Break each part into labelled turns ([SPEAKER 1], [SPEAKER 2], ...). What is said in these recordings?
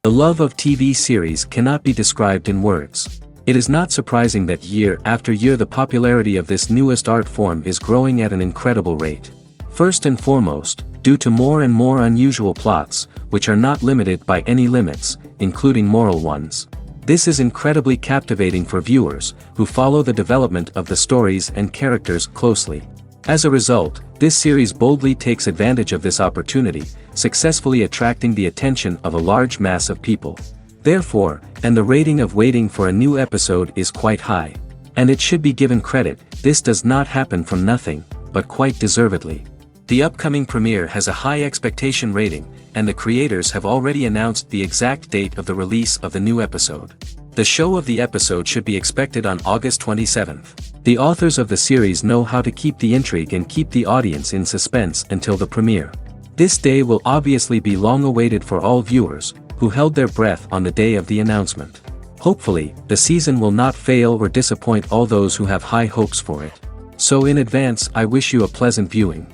[SPEAKER 1] The love of TV series cannot be described in words. It is not surprising that year after year the popularity of this newest art form is growing at an incredible rate. First and foremost, due to more and more unusual plots, which are not limited by any limits, including moral ones. This is incredibly captivating for viewers, who follow the development of the stories and characters closely. As a result, this series boldly takes advantage of this opportunity, successfully attracting the attention of a large mass of people. Therefore, and the rating of waiting for a new episode is quite high. And it should be given credit, this does not happen from nothing, but quite deservedly. The upcoming premiere has a high expectation rating, and the creators have already announced the exact date of the release of the new episode. The show of the episode should be expected on August 27th. The authors of the series know how to keep the intrigue and keep the audience in suspense until the premiere. This day will obviously be long awaited for all viewers, who held their breath on the day of the announcement. Hopefully, the season will not fail or disappoint all those who have high hopes for it. So in advance, I wish you a pleasant viewing.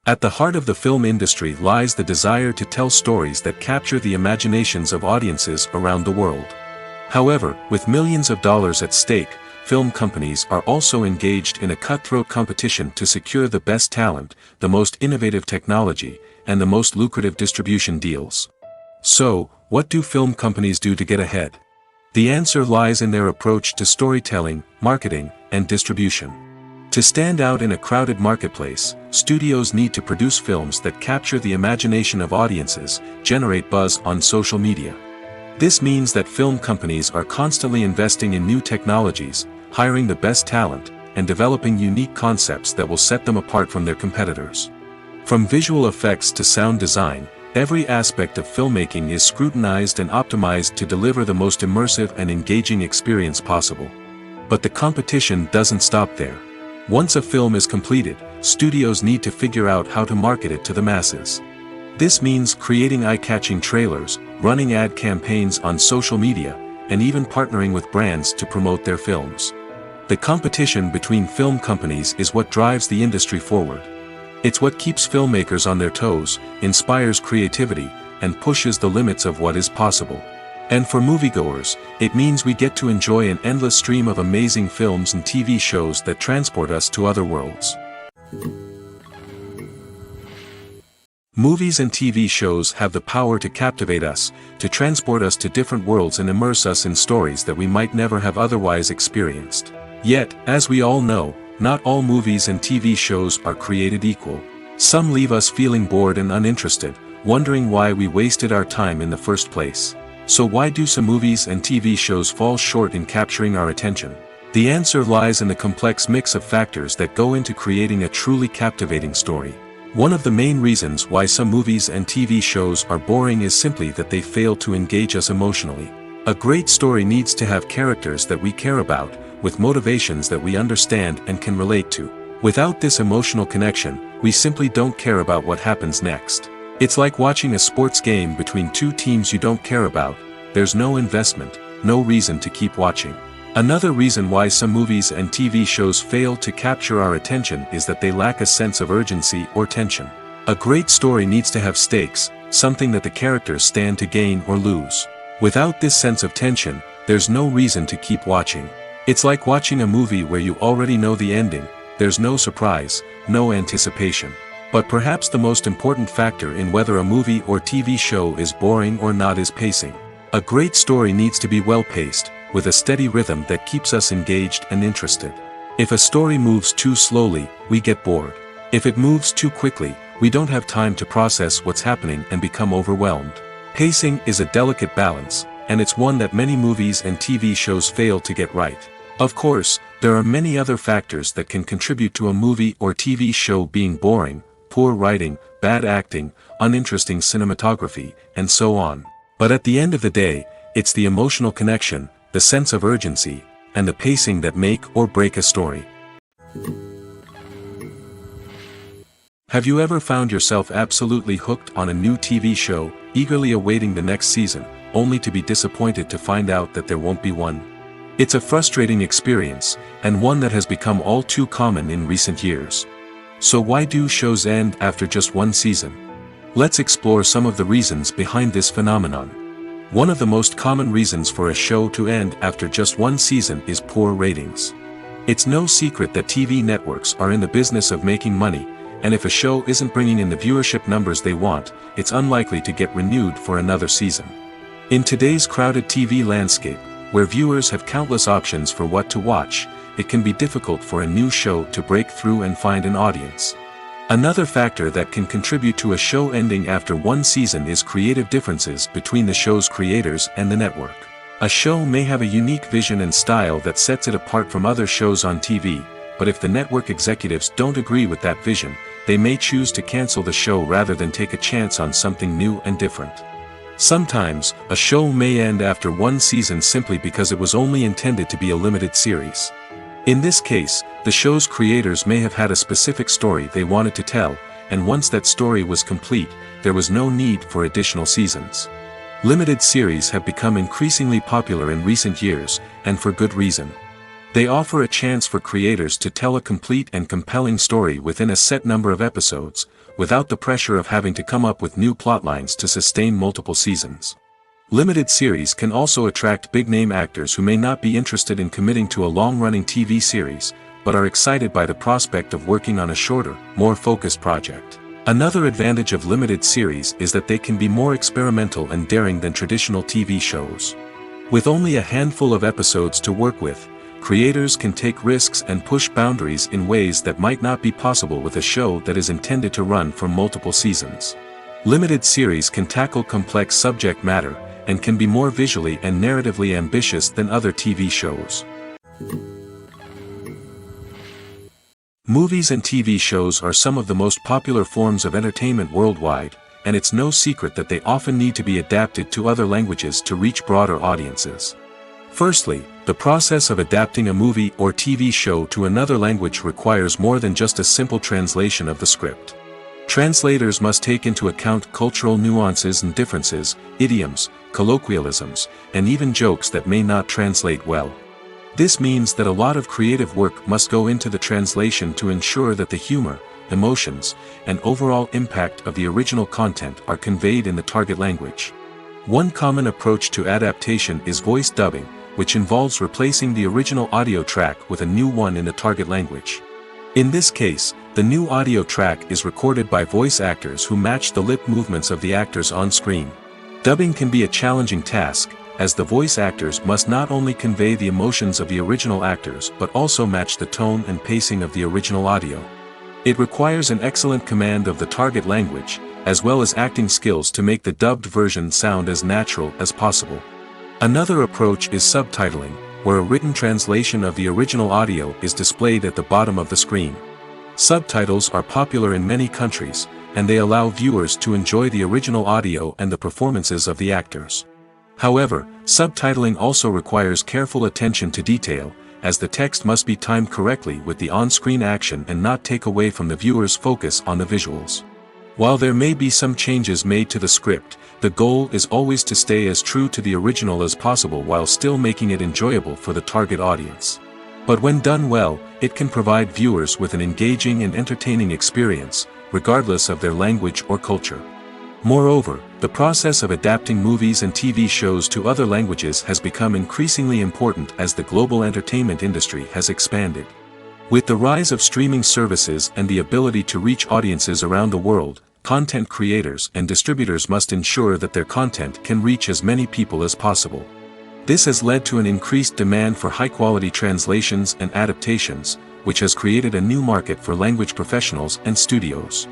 [SPEAKER 1] At the heart of the film industry lies the desire to tell stories that capture the imaginations of audiences around the world. However, with millions of dollars at stake, film companies are also engaged in a cutthroat competition to secure the best talent, the most innovative technology, and the most lucrative distribution deals. So, what do film companies do to get ahead? The answer lies in their approach to storytelling, marketing, and distribution. To stand out in a crowded marketplace, studios need to produce films that capture the imagination of audiences, generate buzz on social media. This means that film companies are constantly investing in new technologies, hiring the best talent, and developing unique concepts that will set them apart from their competitors. From visual effects to sound design, every aspect of filmmaking is scrutinized and optimized to deliver the most immersive and engaging experience possible. But the competition doesn't stop there. Once a film is completed, studios need to figure out how to market it to the masses. This means creating eye-catching trailers, running ad campaigns on social media, and even partnering with brands to promote their films. The competition between film companies is what drives the industry forward. It's what keeps filmmakers on their toes, inspires creativity, and pushes the limits of what is possible. And for moviegoers, it means we get to enjoy an endless stream of amazing films and TV shows that transport us to other worlds. Movies and TV shows have the power to captivate us, to transport us to different worlds and immerse us in stories that we might never have otherwise experienced. Yet, as we all know, not all movies and TV shows are created equal. Some leave us feeling bored and uninterested, wondering why we wasted our time in the first place. So why do some movies and TV shows fall short in capturing our attention? The answer lies in the complex mix of factors that go into creating a truly captivating story. One of the main reasons why some movies and TV shows are boring is simply that they fail to engage us emotionally. A great story needs to have characters that we care about, with motivations that we understand and can relate to. Without this emotional connection, we simply don't care about what happens next. It's like watching a sports game between two teams you don't care about. There's no investment, no reason to keep watching. Another reason why some movies and TV shows fail to capture our attention is that they lack a sense of urgency or tension. A great story needs to have stakes, something that the characters stand to gain or lose. Without this sense of tension, there's no reason to keep watching. It's like watching a movie where you already know the ending, there's no surprise, no anticipation. But perhaps the most important factor in whether a movie or TV show is boring or not is pacing. A great story needs to be well-paced, with a steady rhythm that keeps us engaged and interested. If a story moves too slowly, we get bored. If it moves too quickly, we don't have time to process what's happening and become overwhelmed. Pacing is a delicate balance, and it's one that many movies and TV shows fail to get right. Of course, there are many other factors that can contribute to a movie or TV show being boring: poor writing, bad acting, uninteresting cinematography, and so on. But at the end of the day, it's the emotional connection, the sense of urgency, and the pacing that make or break a story. Have you ever found yourself absolutely hooked on a new TV show, eagerly awaiting the next season, only to be disappointed to find out that there won't be one? It's a frustrating experience, and one that has become all too common in recent years. So why do shows end after just one season? Let's explore some of the reasons behind this phenomenon. One of the most common reasons for a show to end after just one season is poor ratings. It's no secret that TV networks are in the business of making money, and if a show isn't bringing in the viewership numbers they want, it's unlikely to get renewed for another season. In today's crowded TV landscape, where viewers have countless options for what to watch, it can be difficult for a new show to break through and find an audience. Another factor that can contribute to a show ending after one season is creative differences between the show's creators and the network. A show may have a unique vision and style that sets it apart from other shows on TV, but if the network executives don't agree with that vision, they may choose to cancel the show rather than take a chance on something new and different. Sometimes, a show may end after one season simply because it was only intended to be a limited series. In this case, the show's creators may have had a specific story they wanted to tell, and once that story was complete, there was no need for additional seasons. Limited series have become increasingly popular in recent years, and for good reason. They offer a chance for creators to tell a complete and compelling story within a set number of episodes, without the pressure of having to come up with new plotlines to sustain multiple seasons. Limited series can also attract big-name actors who may not be interested in committing to a long-running TV series, but are excited by the prospect of working on a shorter, more focused project. Another advantage of limited series is that they can be more experimental and daring than traditional TV shows. With only a handful of episodes to work with, creators can take risks and push boundaries in ways that might not be possible with a show that is intended to run for multiple seasons. Limited series can tackle complex subject matter, and can be more visually and narratively ambitious than other TV shows. Movies and TV shows are some of the most popular forms of entertainment worldwide, and it's no secret that they often need to be adapted to other languages to reach broader audiences. Firstly, the process of adapting a movie or TV show to another language requires more than just a simple translation of the script. Translators must take into account cultural nuances and differences, idioms, colloquialisms, and even jokes that may not translate well. This means that a lot of creative work must go into the translation to ensure that the humor, emotions, and overall impact of the original content are conveyed in the target language. One common approach to adaptation is voice dubbing, which involves replacing the original audio track with a new one in the target language. In this case, the new audio track is recorded by voice actors who match the lip movements of the actors on screen. Dubbing can be a challenging task, as the voice actors must not only convey the emotions of the original actors but also match the tone and pacing of the original audio. It requires an excellent command of the target language, as well as acting skills to make the dubbed version sound as natural as possible. Another approach is subtitling, where a written translation of the original audio is displayed at the bottom of the screen. Subtitles are popular in many countries, and they allow viewers to enjoy the original audio and the performances of the actors. However, subtitling also requires careful attention to detail, as the text must be timed correctly with the on-screen action and not take away from the viewer's focus on the visuals. While there may be some changes made to the script, the goal is always to stay as true to the original as possible while still making it enjoyable for the target audience. But when done well, it can provide viewers with an engaging and entertaining experience, regardless of their language or culture. Moreover, the process of adapting movies and TV shows to other languages has become increasingly important as the global entertainment industry has expanded. With the rise of streaming services and the ability to reach audiences around the world, content creators and distributors must ensure that their content can reach as many people as possible. This has led to an increased demand for high-quality translations and adaptations, which has created a new market for language professionals and studios.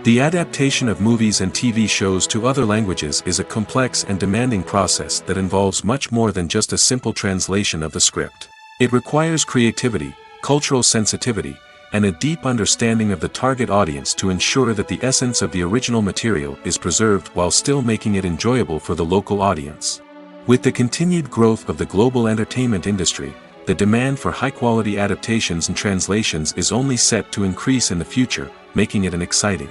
[SPEAKER 1] The adaptation of movies and TV shows to other languages is a complex and demanding process that involves much more than just a simple translation of the script. It requires creativity, cultural sensitivity, and a deep understanding of the target audience to ensure that the essence of the original material is preserved while still making it enjoyable for the local audience. With the continued growth of the global entertainment industry, the demand for high-quality adaptations and translations is only set to increase in the future, making it an exciting.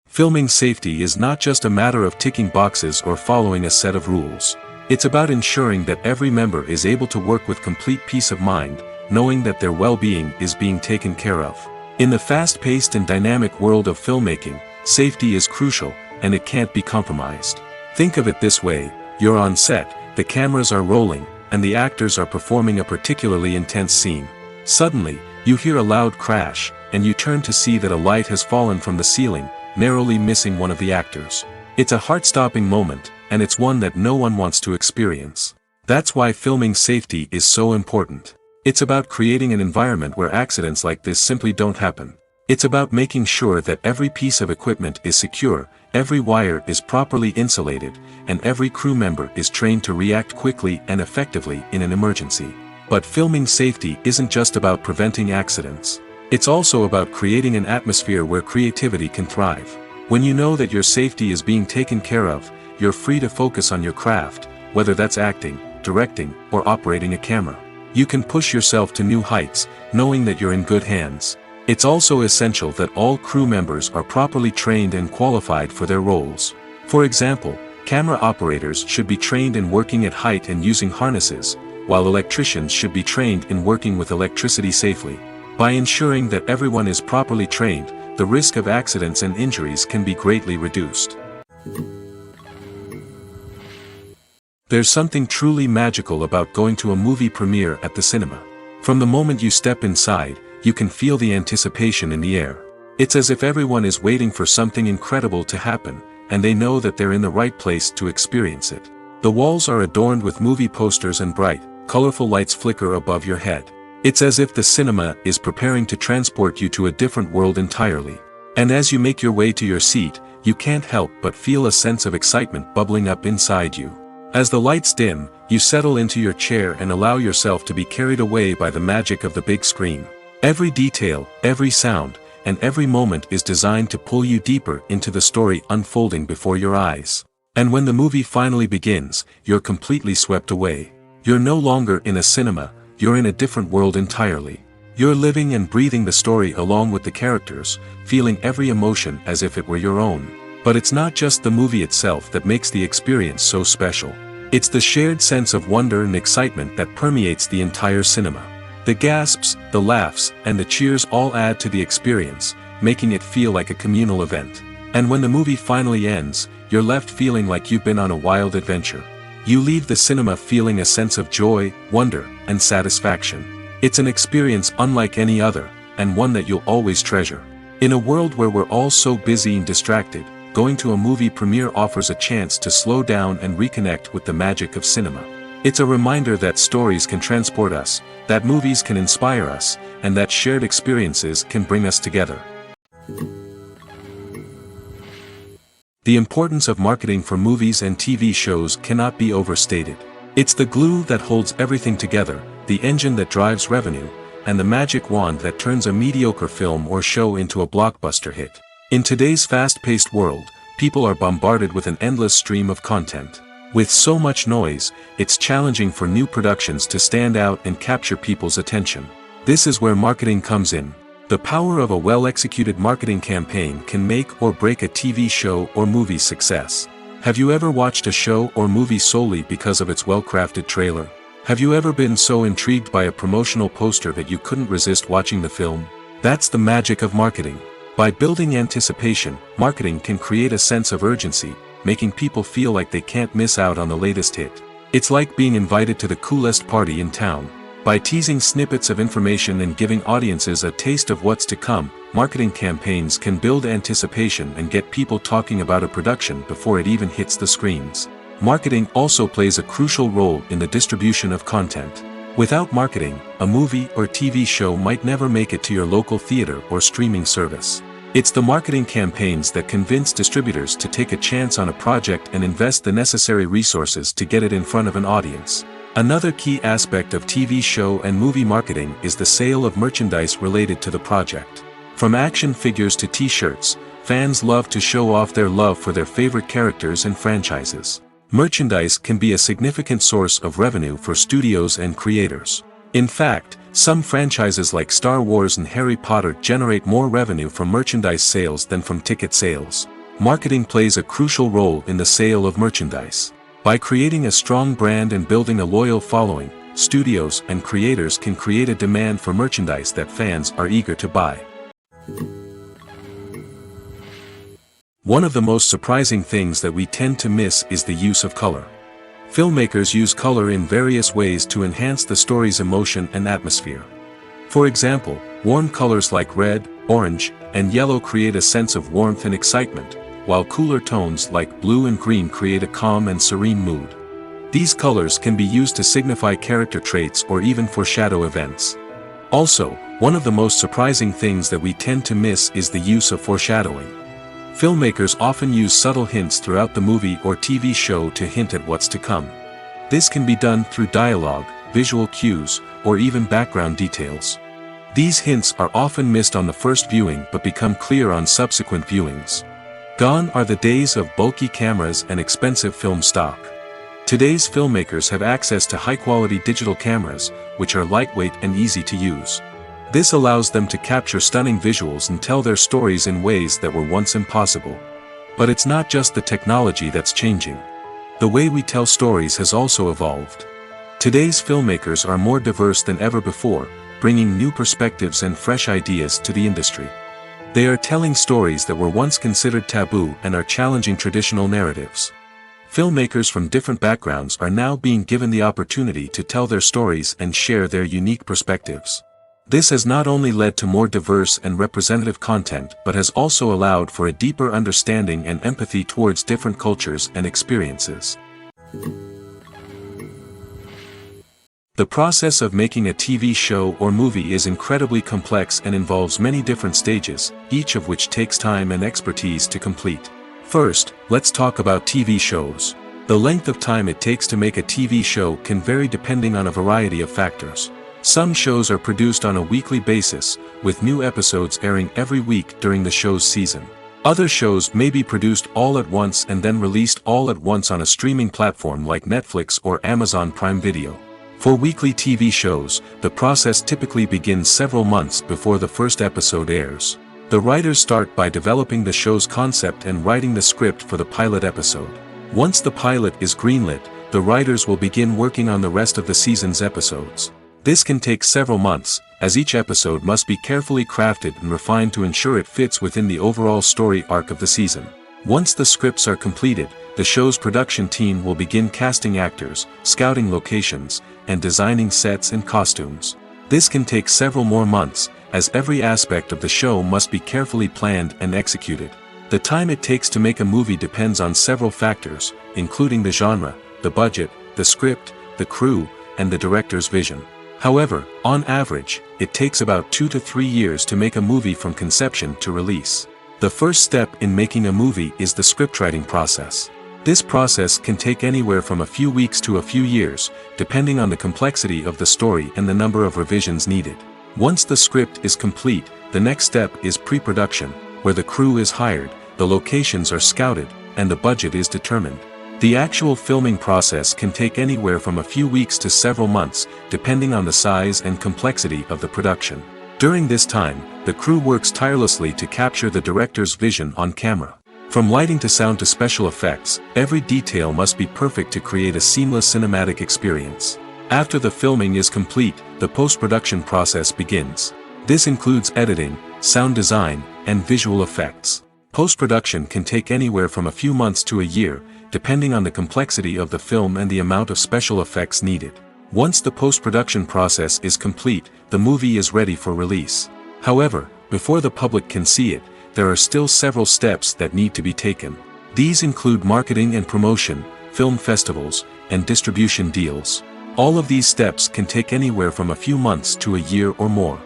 [SPEAKER 1] Filming safety is not just a matter of ticking boxes or following a set of rules. It's about ensuring that every member is able to work with complete peace of mind, knowing that their well-being is being taken care of. In the fast-paced and dynamic world of filmmaking, safety is crucial, and it can't be compromised. Think of it this way: you're on set, the cameras are rolling, and the actors are performing a particularly intense scene. Suddenly, you hear a loud crash, and you turn to see that a light has fallen from the ceiling, narrowly missing one of the actors. It's a heart-stopping moment, and it's one that no one wants to experience. That's why filming safety is so important. It's about creating an environment where accidents like this simply don't happen. It's about making sure that every piece of equipment is secure, every wire is properly insulated, and every crew member is trained to react quickly and effectively in an emergency. But filming safety isn't just about preventing accidents. It's also about creating an atmosphere where creativity can thrive. When you know that your safety is being taken care of, you're free to focus on your craft, whether that's acting, directing, or operating a camera. You can push yourself to new heights, knowing that you're in good hands. It's also essential that all crew members are properly trained and qualified for their roles. For example, camera operators should be trained in working at height and using harnesses, while electricians should be trained in working with electricity safely. By ensuring that everyone is properly trained, the risk of accidents and injuries can be greatly reduced. There's something truly magical about going to a movie premiere at the cinema. From the moment you step inside, you can feel the anticipation in the air. It's as if everyone is waiting for something incredible to happen, and they know that they're in the right place to experience it. The walls are adorned with movie posters and bright, colorful lights flicker above your head. It's as if the cinema is preparing to transport you to a different world entirely. And as you make your way to your seat, you can't help but feel a sense of excitement bubbling up inside you. As the lights dim, you settle into your chair and allow yourself to be carried away by the magic of the big screen. Every detail, every sound, and every moment is designed to pull you deeper into the story unfolding before your eyes. And when the movie finally begins, you're completely swept away. You're no longer in a cinema, you're in a different world entirely. You're living and breathing the story along with the characters, feeling every emotion as if it were your own. But it's not just the movie itself that makes the experience so special. It's the shared sense of wonder and excitement that permeates the entire cinema. The gasps, the laughs, and the cheers all add to the experience, making it feel like a communal event. And when the movie finally ends, you're left feeling like you've been on a wild adventure. You leave the cinema feeling a sense of joy, wonder, and satisfaction. It's an experience unlike any other, and one that you'll always treasure. In a world where we're all so busy and distracted, going to a movie premiere offers a chance to slow down and reconnect with the magic of cinema. It's a reminder that stories can transport us, that movies can inspire us, and that shared experiences can bring us together. The importance of marketing for movies and TV shows cannot be overstated. It's the glue that holds everything together, the engine that drives revenue, and the magic wand that turns a mediocre film or show into a blockbuster hit. In today's fast-paced world, people are bombarded with an endless stream of content. With so much noise, it's challenging for new productions to stand out and capture people's attention. This is where marketing comes in. The power of a well-executed marketing campaign can make or break a TV show or movie's success. Have you ever watched a show or movie solely because of its well-crafted trailer? Have you ever been so intrigued by a promotional poster that you couldn't resist watching the film? That's the magic of marketing. By building anticipation, marketing can create a sense of urgency, making people feel like they can't miss out on the latest hit. It's like being invited to the coolest party in town. By teasing snippets of information and giving audiences a taste of what's to come, marketing campaigns can build anticipation and get people talking about a production before it even hits the screens. Marketing also plays a crucial role in the distribution of content. Without marketing, a movie or TV show might never make it to your local theater or streaming service. It's the marketing campaigns that convince distributors to take a chance on a project and invest the necessary resources to get it in front of an audience. Another key aspect of TV show and movie marketing is the sale of merchandise related to the project. From action figures to t-shirts, fans love to show off their love for their favorite characters and franchises. Merchandise can be a significant source of revenue for studios and creators. In fact, some franchises like Star Wars and Harry Potter generate more revenue from merchandise sales than from ticket sales. Marketing plays a crucial role in the sale of merchandise. By creating a strong brand and building a loyal following, studios and creators can create a demand for merchandise that fans are eager to buy. One of the most surprising things that we tend to miss is the use of color. Filmmakers use color in various ways to enhance the story's emotion and atmosphere. For example, warm colors like red, orange, and yellow create a sense of warmth and excitement, while cooler tones like blue and green create a calm and serene mood. These colors can be used to signify character traits or even foreshadow events. Also, one of the most surprising things that we tend to miss is the use of foreshadowing. Filmmakers often use subtle hints throughout the movie or TV show to hint at what's to come. This can be done through dialogue, visual cues, or even background details. These hints are often missed on the first viewing but become clear on subsequent viewings. Gone are the days of bulky cameras and expensive film stock. Today's filmmakers have access to high-quality digital cameras, which are lightweight and easy to use. This allows them to capture stunning visuals and tell their stories in ways that were once impossible. But it's not just the technology that's changing. The way we tell stories has also evolved. Today's filmmakers are more diverse than ever before, bringing new perspectives and fresh ideas to the industry. They are telling stories that were once considered taboo and are challenging traditional narratives. Filmmakers from different backgrounds are now being given the opportunity to tell their stories and share their unique perspectives. This has not only led to more diverse and representative content but has also allowed for a deeper understanding and empathy towards different cultures and experiences. The process of making a TV show or movie is incredibly complex and involves many different stages, each of which takes time and expertise to complete. First, let's talk about TV shows. The length of time it takes to make a TV show can vary depending on a variety of factors. Some shows are produced on a weekly basis, with new episodes airing every week during the show's season. Other shows may be produced all at once and then released all at once on a streaming platform like Netflix or Amazon Prime Video. For weekly TV shows, the process typically begins several months before the first episode airs. The writers start by developing the show's concept and writing the script for the pilot episode. Once the pilot is greenlit, the writers will begin working on the rest of the season's episodes. This can take several months, as each episode must be carefully crafted and refined to ensure it fits within the overall story arc of the season. Once the scripts are completed, the show's production team will begin casting actors, scouting locations, and designing sets and costumes. This can take several more months, as every aspect of the show must be carefully planned and executed. The time it takes to make a movie depends on several factors, including the genre, the budget, the script, the crew, and the director's vision. However, on average, it takes about 2 to 3 years to make a movie from conception to release. The first step in making a movie is the scriptwriting process. This process can take anywhere from a few weeks to a few years, depending on the complexity of the story and the number of revisions needed. Once the script is complete, the next step is pre-production, where the crew is hired, the locations are scouted, and the budget is determined. The actual filming process can take anywhere from a few weeks to several months, depending on the size and complexity of the production. During this time, the crew works tirelessly to capture the director's vision on camera. From lighting to sound to special effects, every detail must be perfect to create a seamless cinematic experience. After the filming is complete, the post-production process begins. This includes editing, sound design, and visual effects. Post-production can take anywhere from a few months to a year, depending on the complexity of the film and the amount of special effects needed. Once the post-production process is complete, the movie is ready for release. However, before the public can see it, there are still several steps that need to be taken. These include marketing and promotion, film festivals, and distribution deals. All of these steps can take anywhere from a few months to a year or more.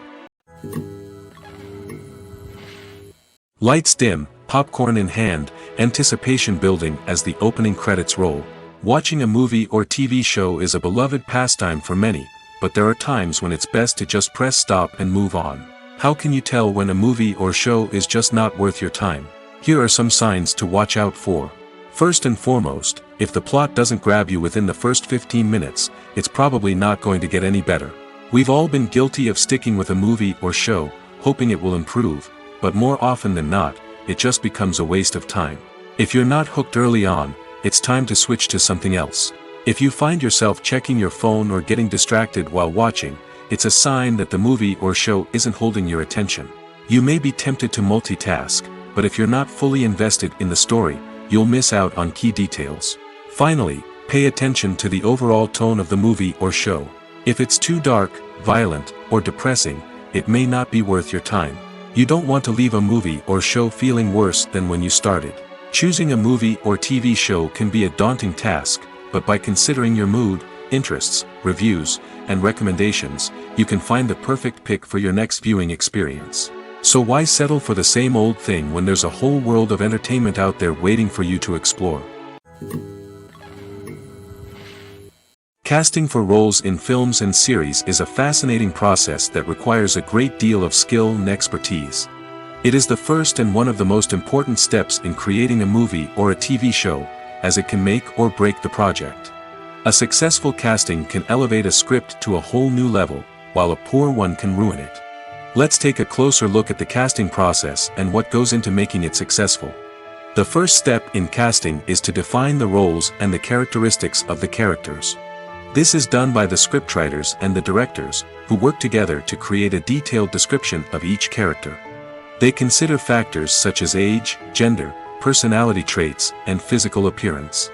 [SPEAKER 1] Lights dim, popcorn in hand, anticipation building as the opening credits roll. Watching a movie or TV show is a beloved pastime for many, but there are times when it's best to just press stop and move on. How can you tell when a movie or show is just not worth your time? Here are some signs to watch out for. First and foremost, if the plot doesn't grab you within the first 15 minutes, it's probably not going to get any better. We've all been guilty of sticking with a movie or show, hoping it will improve, but more often than not, it just becomes a waste of time. If you're not hooked early on, it's time to switch to something else. If you find yourself checking your phone or getting distracted while watching, it's a sign that the movie or show isn't holding your attention. You may be tempted to multitask, but if you're not fully invested in the story, you'll miss out on key details. Finally, pay attention to the overall tone of the movie or show. If it's too dark, violent, or depressing, it may not be worth your time. You don't want to leave a movie or show feeling worse than when you started. Choosing a movie or TV show can be a daunting task, but by considering your mood, interests, reviews, and recommendations, you can find the perfect pick for your next viewing experience. So why settle for the same old thing when there's a whole world of entertainment out there waiting for you to explore? Casting for roles in films and series is a fascinating process that requires a great deal of skill and expertise. It is the first and one of the most important steps in creating a movie or a TV show, as it can make or break the project. A successful casting can elevate a script to a whole new level, while a poor one can ruin it. Let's take a closer look at the casting process and what goes into making it successful. The first step in casting is to define the roles and the characteristics of the characters. This is done by the scriptwriters and the directors, who work together to create a detailed description of each character. They consider factors such as age, gender, personality traits, and physical appearance.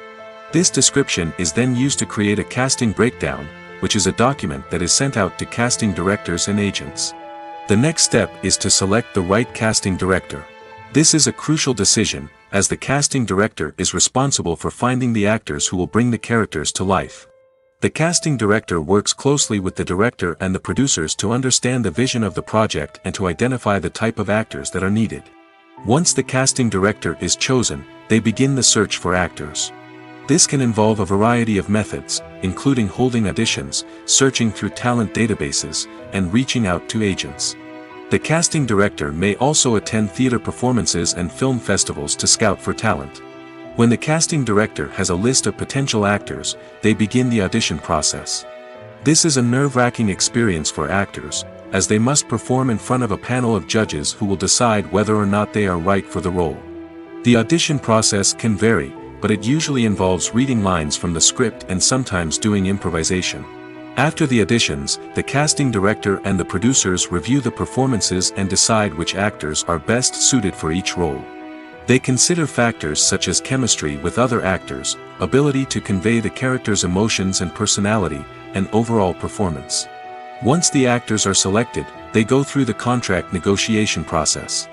[SPEAKER 1] This description is then used to create a casting breakdown, which is a document that is sent out to casting directors and agents. The next step is to select the right casting director. This is a crucial decision, as the casting director is responsible for finding the actors who will bring the characters to life. The casting director works closely with the director and the producers to understand the vision of the project and to identify the type of actors that are needed. Once the casting director is chosen, they begin the search for actors. This can involve a variety of methods, including holding auditions, searching through talent databases, and reaching out to agents. The casting director may also attend theater performances and film festivals to scout for talent. When the casting director has a list of potential actors, they begin the audition process. This is a nerve-wracking experience for actors, as they must perform in front of a panel of judges who will decide whether or not they are right for the role. The audition process can vary, but it usually involves reading lines from the script and sometimes doing improvisation. After the auditions, the casting director and the producers review the performances and decide which actors are best suited for each role. They consider factors such as chemistry with other actors, ability to convey the character's emotions and personality, and overall performance. Once the actors are selected, they go through the contract negotiation process.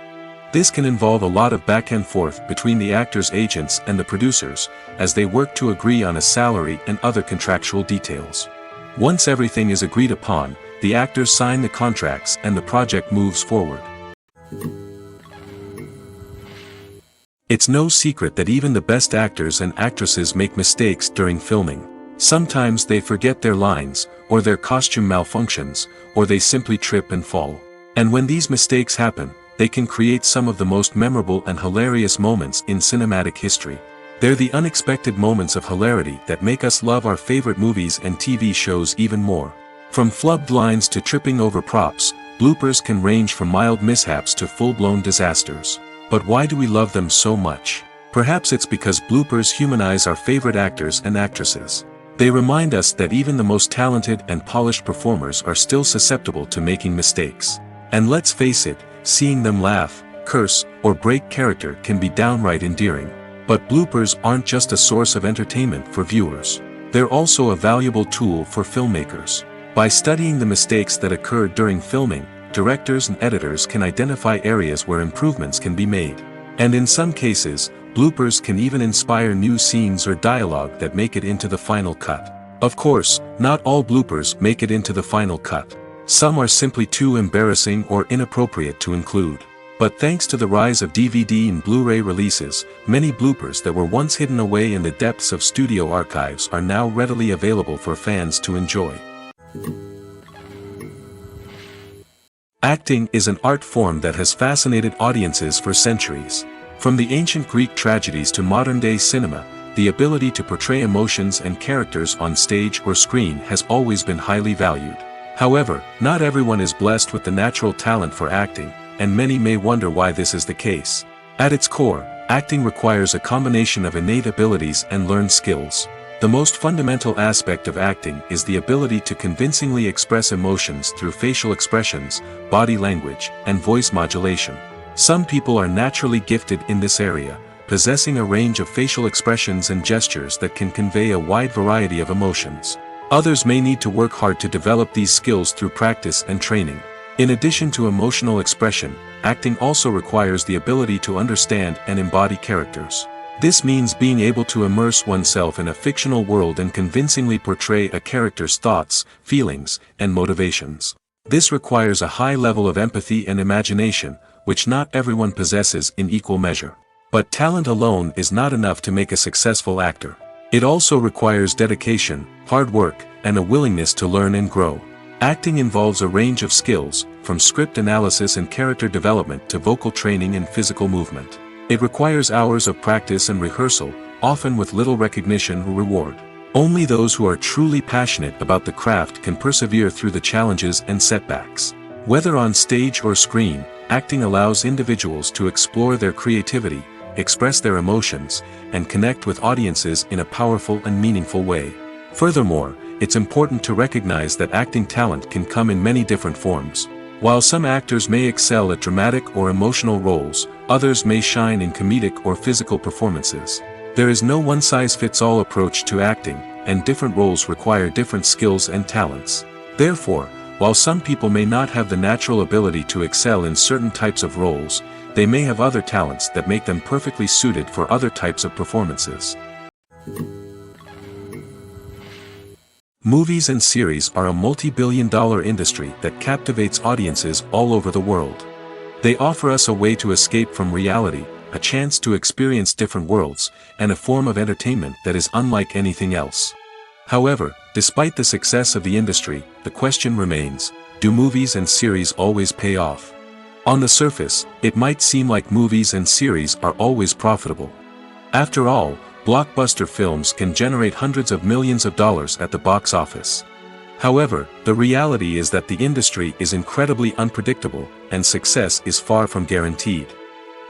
[SPEAKER 1] This can involve a lot of back and forth between the actors' agents and the producers, as they work to agree on a salary and other contractual details. Once everything is agreed upon, the actors sign the contracts and the project moves forward. It's no secret that even the best actors and actresses make mistakes during filming. Sometimes they forget their lines, or their costume malfunctions, or they simply trip and fall. And when these mistakes happen, they can create some of the most memorable and hilarious moments in cinematic history. They're the unexpected moments of hilarity that make us love our favorite movies and TV shows even more. From flubbed lines to tripping over props, bloopers can range from mild mishaps to full-blown disasters. But why do we love them so much? Perhaps it's because bloopers humanize our favorite actors and actresses. They remind us that even the most talented and polished performers are still susceptible to making mistakes. And let's face it, seeing them laugh, curse, or break character can be downright endearing. But bloopers aren't just a source of entertainment for viewers. They're also a valuable tool for filmmakers. By studying the mistakes that occurred during filming, directors and editors can identify areas where improvements can be made. And in some cases, bloopers can even inspire new scenes or dialogue that make it into the final cut. Of course, not all bloopers make it into the final cut. Some are simply too embarrassing or inappropriate to include. But thanks to the rise of DVD and Blu-ray releases, many bloopers that were once hidden away in the depths of studio archives are now readily available for fans to enjoy. Acting is an art form that has fascinated audiences for centuries. From the ancient Greek tragedies to modern-day cinema, the ability to portray emotions and characters on stage or screen has always been highly valued. However, not everyone is blessed with the natural talent for acting, and many may wonder why this is the case. At its core, acting requires a combination of innate abilities and learned skills. The most fundamental aspect of acting is the ability to convincingly express emotions through facial expressions, body language, and voice modulation. Some people are naturally gifted in this area, possessing a range of facial expressions and gestures that can convey a wide variety of emotions. Others may need to work hard to develop these skills through practice and training. In addition to emotional expression, acting also requires the ability to understand and embody characters. This means being able to immerse oneself in a fictional world and convincingly portray a character's thoughts, feelings, and motivations. This requires a high level of empathy and imagination, which not everyone possesses in equal measure. But talent alone is not enough to make a successful actor. It also requires dedication, hard work, and a willingness to learn and grow. Acting involves a range of skills, from script analysis and character development to vocal training and physical movement. It requires hours of practice and rehearsal, often with little recognition or reward. Only those who are truly passionate about the craft can persevere through the challenges and setbacks. Whether on stage or screen, acting allows individuals to explore their creativity, express their emotions, and connect with audiences in a powerful and meaningful way. Furthermore, it's important to recognize that acting talent can come in many different forms. While some actors may excel at dramatic or emotional roles, others may shine in comedic or physical performances. There is no one-size-fits-all approach to acting, and different roles require different skills and talents. Therefore, while some people may not have the natural ability to excel in certain types of roles, they may have other talents that make them perfectly suited for other types of performances. Movies and series are a multi-billion-dollar industry that captivates audiences all over the world. They offer us a way to escape from reality, a chance to experience different worlds, and a form of entertainment that is unlike anything else. However, despite the success of the industry, the question remains, do movies and series always pay off? On the surface, it might seem like movies and series are always profitable. After all, blockbuster films can generate hundreds of millions of dollars at the box office. However, the reality is that the industry is incredibly unpredictable, and success is far from guaranteed.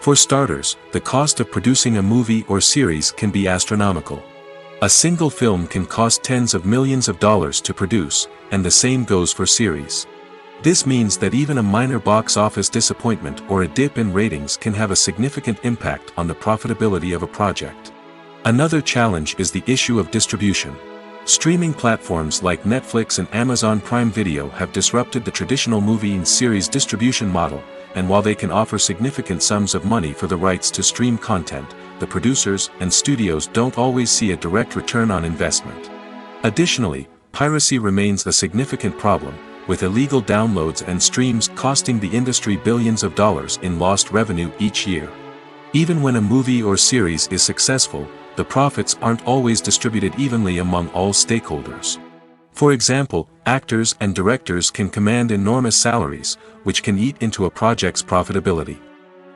[SPEAKER 1] For starters, the cost of producing a movie or series can be astronomical. A single film can cost tens of millions of dollars to produce, and the same goes for series. This means that even a minor box office disappointment or a dip in ratings can have a significant impact on the profitability of a project. Another challenge is the issue of distribution. Streaming platforms like Netflix and Amazon Prime Video have disrupted the traditional movie and series distribution model, and while they can offer significant sums of money for the rights to stream content, the producers and studios don't always see a direct return on investment. Additionally, piracy remains a significant problem, with illegal downloads and streams costing the industry billions of dollars in lost revenue each year. Even when a movie or series is successful, the profits aren't always distributed evenly among all stakeholders. For example, actors and directors can command enormous salaries, which can eat into a project's profitability.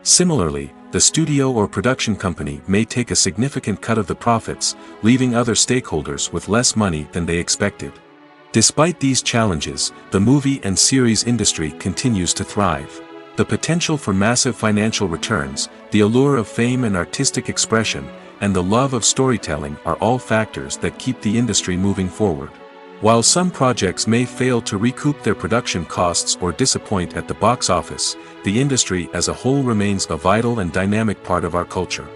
[SPEAKER 1] Similarly, the studio or production company may take a significant cut of the profits, leaving other stakeholders with less money than they expected. Despite these challenges, the movie and series industry continues to thrive. The potential for massive financial returns, the allure of fame and artistic expression, and the love of storytelling are all factors that keep the industry moving forward. While some projects may fail to recoup their production costs or disappoint at the box office, the industry as a whole remains a vital and dynamic part of our culture.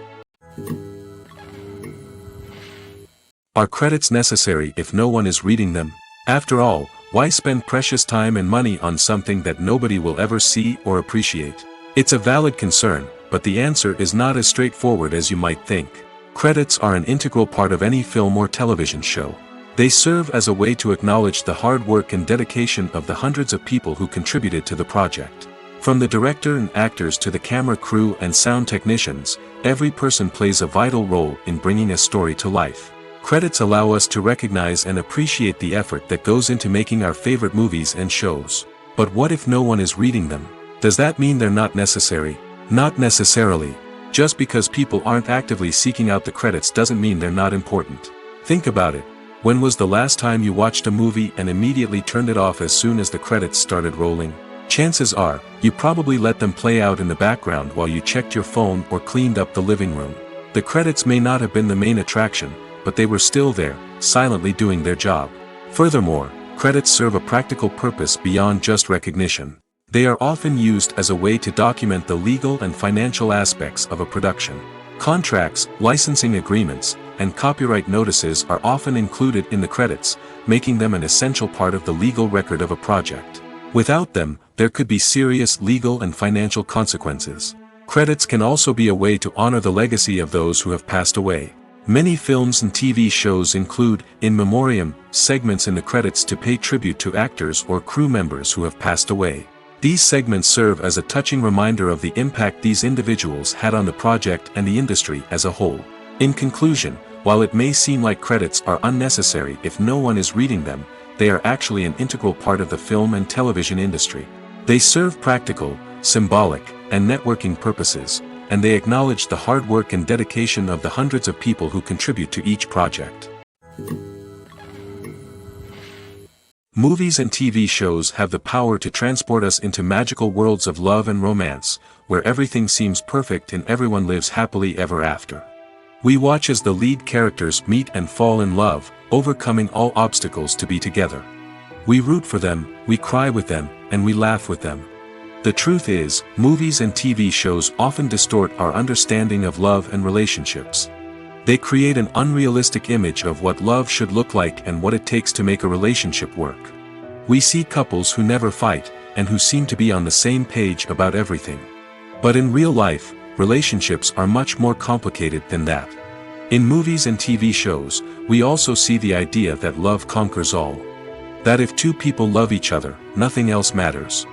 [SPEAKER 1] Are credits necessary if no one is reading them? After all, why spend precious time and money on something that nobody will ever see or appreciate? It's a valid concern, but the answer is not as straightforward as you might think. Credits are an integral part of any film or television show. They serve as a way to acknowledge the hard work and dedication of the hundreds of people who contributed to the project. From the director and actors to the camera crew and sound technicians, every person plays a vital role in bringing a story to life. Credits allow us to recognize and appreciate the effort that goes into making our favorite movies and shows. But what if no one is reading them? Does that mean they're not necessary? Not necessarily. Just because people aren't actively seeking out the credits doesn't mean they're not important. Think about it. When was the last time you watched a movie and immediately turned it off as soon as the credits started rolling? Chances are, you probably let them play out in the background while you checked your phone or cleaned up the living room. The credits may not have been the main attraction, but they were still there, silently doing their job. Furthermore, credits serve a practical purpose beyond just recognition. They are often used as a way to document the legal and financial aspects of a production. Contracts, licensing agreements, and copyright notices are often included in the credits, making them an essential part of the legal record of a project. Without them, there could be serious legal and financial consequences. Credits can also be a way to honor the legacy of those who have passed away. Many films and TV shows include, in memoriam, segments in the credits to pay tribute to actors or crew members who have passed away. These segments serve as a touching reminder of the impact these individuals had on the project and the industry as a whole. In conclusion, while it may seem like credits are unnecessary if no one is reading them, they are actually an integral part of the film and television industry. They serve practical, symbolic, and networking purposes, and they acknowledge the hard work and dedication of the hundreds of people who contribute to each project. Movies and TV shows have the power to transport us into magical worlds of love and romance, where everything seems perfect and everyone lives happily ever after. We watch as the lead characters meet and fall in love, overcoming all obstacles to be together. We root for them, we cry with them, and we laugh with them. The truth is, movies and TV shows often distort our understanding of love and relationships. They create an unrealistic image of what love should look like and what it takes to make a relationship work. We see couples who never fight, and who seem to be on the same page about everything. But in real life, relationships are much more complicated than that. In movies and TV shows, we also see the idea that love conquers all. That if two people love each other, nothing else matters.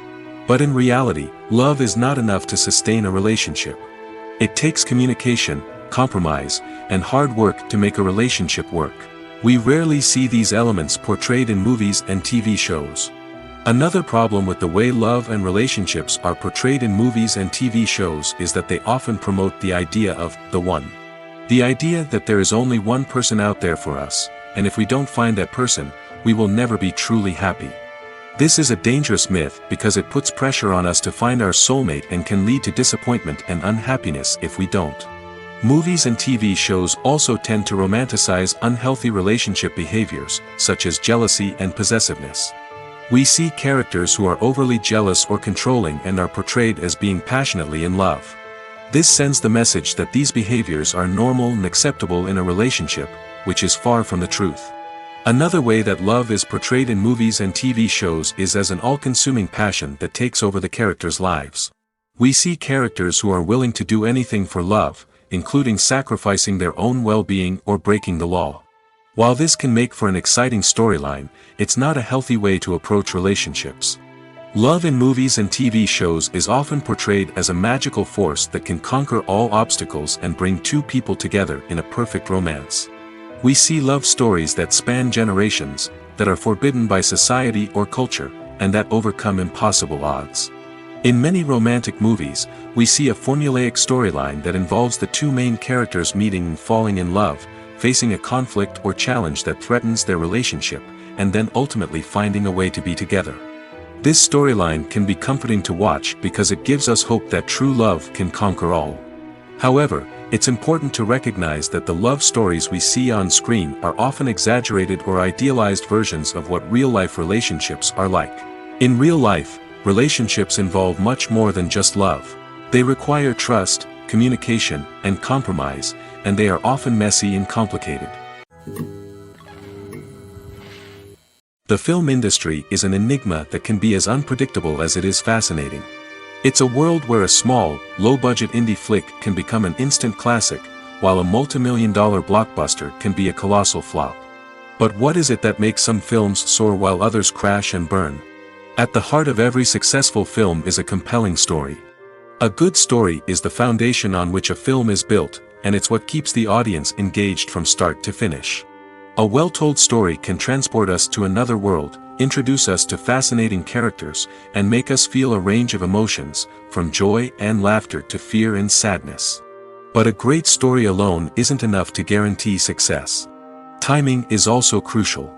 [SPEAKER 1] But in reality, love is not enough to sustain a relationship. It takes communication, compromise, and hard work to make a relationship work. We rarely see these elements portrayed in movies and TV shows. Another problem with the way love and relationships are portrayed in movies and TV shows is that they often promote the idea of the one. The idea that there is only one person out there for us, and if we don't find that person, we will never be truly happy. This is a dangerous myth because it puts pressure on us to find our soulmate and can lead to disappointment and unhappiness if we don't. Movies and TV shows also tend to romanticize unhealthy relationship behaviors, such as jealousy and possessiveness. We see characters who are overly jealous or controlling and are portrayed as being passionately in love. This sends the message that these behaviors are normal and acceptable in a relationship, which is far from the truth. Another way that love is portrayed in movies and TV shows is as an all-consuming passion that takes over the characters' lives. We see characters who are willing to do anything for love, including sacrificing their own well-being or breaking the law. While this can make for an exciting storyline, it's not a healthy way to approach relationships. Love in movies and TV shows is often portrayed as a magical force that can conquer all obstacles and bring two people together in a perfect romance. We see love stories that span generations, that are forbidden by society or culture, and that overcome impossible odds. In many romantic movies, we see a formulaic storyline that involves the two main characters meeting and falling in love, facing a conflict or challenge that threatens their relationship, and then ultimately finding a way to be together. This storyline can be comforting to watch because it gives us hope that true love can conquer all. However, it's important to recognize that the love stories we see on screen are often exaggerated or idealized versions of what real-life relationships are like. In real life, relationships involve much more than just love. They require trust, communication, and compromise, and they are often messy and complicated. The film industry is an enigma that can be as unpredictable as it is fascinating. It's a world where a small, low-budget indie flick can become an instant classic, while a multi-million-dollar blockbuster can be a colossal flop. But what is it that makes some films soar while others crash and burn? At the heart of every successful film is a compelling story. A good story is the foundation on which a film is built, and it's what keeps the audience engaged from start to finish. A well-told story can transport us to another world, introduce us to fascinating characters, and make us feel a range of emotions, from joy and laughter to fear and sadness. But a great story alone isn't enough to guarantee success. Timing is also crucial.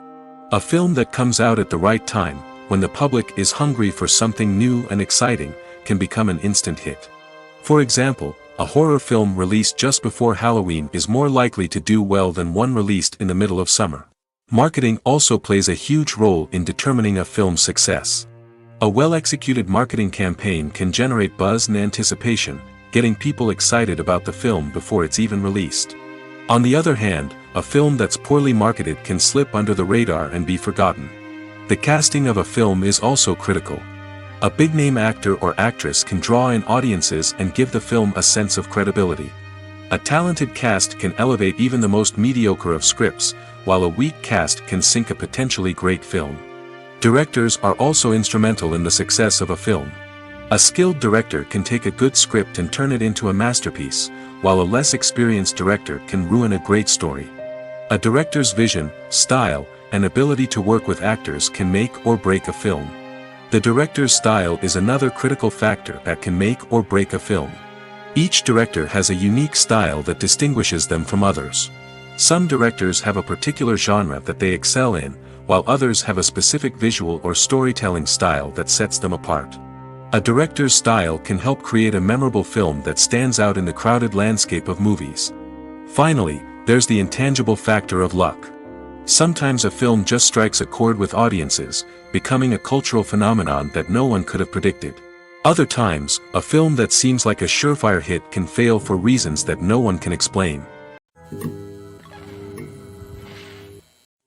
[SPEAKER 1] A film that comes out at the right time, when the public is hungry for something new and exciting, can become an instant hit. For example, a horror film released just before Halloween is more likely to do well than one released in the middle of summer. Marketing also plays a huge role in determining a film's success. A well-executed marketing campaign can generate buzz and anticipation, getting people excited about the film before it's even released. On the other hand, a film that's poorly marketed can slip under the radar and be forgotten. The casting of a film is also critical. A big-name actor or actress can draw in audiences and give the film a sense of credibility. A talented cast can elevate even the most mediocre of scripts, while a weak cast can sink a potentially great film. Directors are also instrumental in the success of a film. A skilled director can take a good script and turn it into a masterpiece, while a less experienced director can ruin a great story. A director's vision, style, and ability to work with actors can make or break a film. The director's style is another critical factor that can make or break a film. Each director has a unique style that distinguishes them from others. Some directors have a particular genre that they excel in, while others have a specific visual or storytelling style that sets them apart. A director's style can help create a memorable film that stands out in the crowded landscape of movies. Finally, there's the intangible factor of luck. Sometimes a film just strikes a chord with audiences, becoming a cultural phenomenon that no one could have predicted. Other times, a film that seems like a surefire hit can fail for reasons that no one can explain.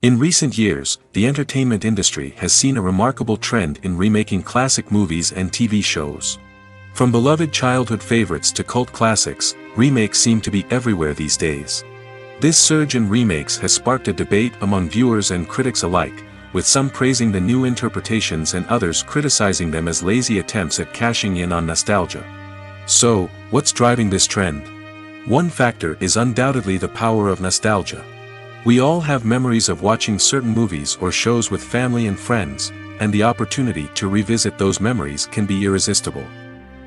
[SPEAKER 1] In recent years, the entertainment industry has seen a remarkable trend in remaking classic movies and TV shows. From beloved childhood favorites to cult classics, remakes seem to be everywhere these days. This surge in remakes has sparked a debate among viewers and critics alike, with some praising the new interpretations and others criticizing them as lazy attempts at cashing in on nostalgia. So, what's driving this trend? One factor is undoubtedly the power of nostalgia. We all have memories of watching certain movies or shows with family and friends, and the opportunity to revisit those memories can be irresistible.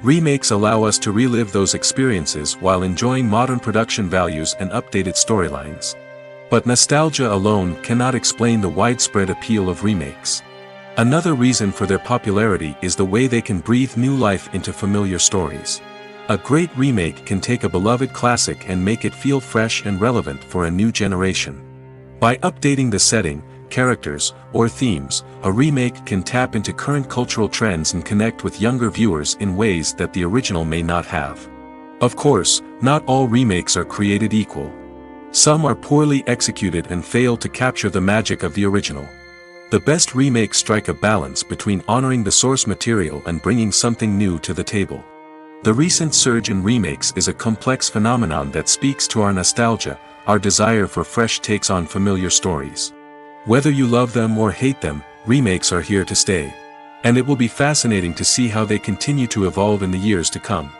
[SPEAKER 1] Remakes allow us to relive those experiences while enjoying modern production values and updated storylines. But nostalgia alone cannot explain the widespread appeal of remakes. Another reason for their popularity is the way they can breathe new life into familiar stories. A great remake can take a beloved classic and make it feel fresh and relevant for a new generation. By updating the setting, characters, or themes, a remake can tap into current cultural trends and connect with younger viewers in ways that the original may not have. Of course, not all remakes are created equal. Some are poorly executed and fail to capture the magic of the original. The best remakes strike a balance between honoring the source material and bringing something new to the table. The recent surge in remakes is a complex phenomenon that speaks to our nostalgia, our desire for fresh takes on familiar stories. Whether you love them or hate them, remakes are here to stay. And it will be fascinating to see how they continue to evolve in the years to come.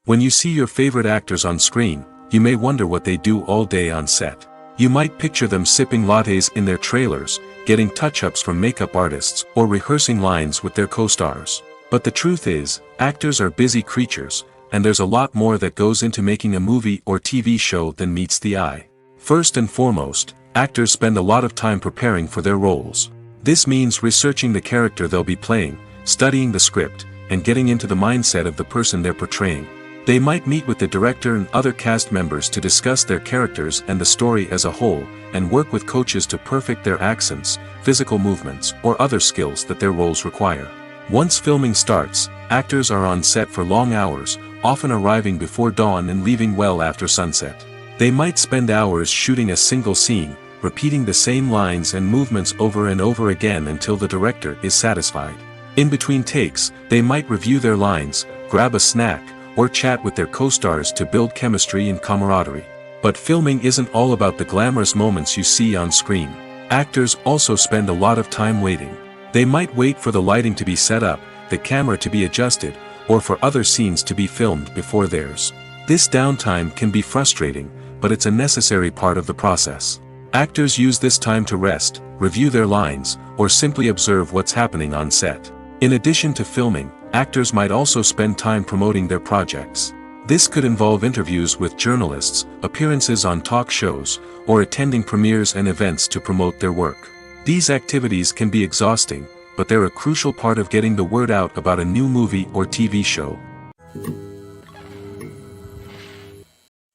[SPEAKER 1] When you see your favorite actors on screen, you may wonder what they do all day on set. You might picture them sipping lattes in their trailers, getting touch-ups from makeup artists, or rehearsing lines with their co-stars. But the truth is, actors are busy creatures, and there's a lot more that goes into making a movie or TV show than meets the eye. First and foremost, actors spend a lot of time preparing for their roles. This means researching the character they'll be playing, studying the script, and getting into the mindset of the person they're portraying. They might meet with the director and other cast members to discuss their characters and the story as a whole, and work with coaches to perfect their accents, physical movements, or other skills that their roles require. Once filming starts, actors are on set for long hours, often arriving before dawn and leaving well after sunset. They might spend hours shooting a single scene, repeating the same lines and movements over and over again until the director is satisfied. In between takes, they might review their lines, grab a snack, or chat with their co-stars to build chemistry and camaraderie. But filming isn't all about the glamorous moments you see on screen. Actors also spend a lot of time waiting. They might wait for the lighting to be set up, the camera to be adjusted, or for other scenes to be filmed before theirs. This downtime can be frustrating, but it's a necessary part of the process. Actors use this time to rest, review their lines, or simply observe what's happening on set. In addition to filming, actors might also spend time promoting their projects. This could involve interviews with journalists, appearances on talk shows, or attending premieres and events to promote their work. These activities can be exhausting, but they're a crucial part of getting the word out about a new movie or TV show.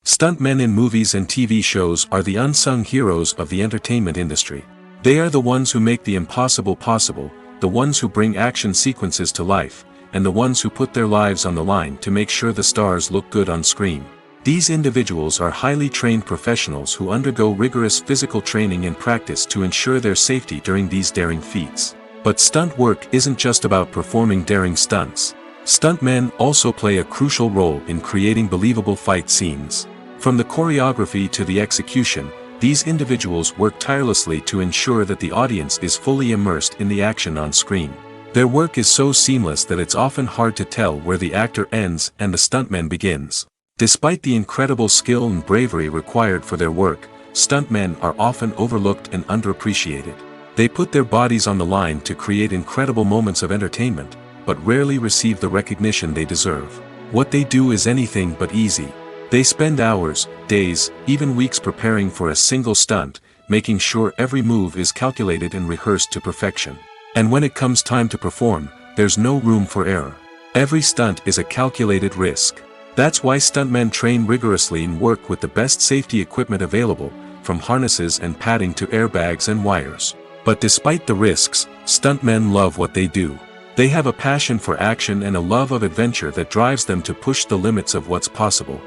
[SPEAKER 1] Stuntmen in movies and TV shows are the unsung heroes of the entertainment industry. They are the ones who make the impossible possible, the ones who bring action sequences to life, and the ones who put their lives on the line to make sure the stars look good on screen. These individuals are highly trained professionals who undergo rigorous physical training and practice to ensure their safety during these daring feats. But stunt work isn't just about performing daring stunts. Stuntmen also play a crucial role in creating believable fight scenes. From the choreography to the execution, these individuals work tirelessly to ensure that the audience is fully immersed in the action on screen. Their work is so seamless that it's often hard to tell where the actor ends and the stuntman begins. Despite the incredible skill and bravery required for their work, stuntmen are often overlooked and underappreciated. They put their bodies on the line to create incredible moments of entertainment, but rarely receive the recognition they deserve. What they do is anything but easy. They spend hours, days, even weeks preparing for a single stunt, making sure every move is calculated and rehearsed to perfection. And when it comes time to perform, there's no room for error. Every stunt is a calculated risk. That's why stuntmen train rigorously and work with the best safety equipment available, from harnesses and padding to airbags and wires. But despite the risks, stuntmen love what they do. They have a passion for action and a love of adventure that drives them to push the limits of what's possible.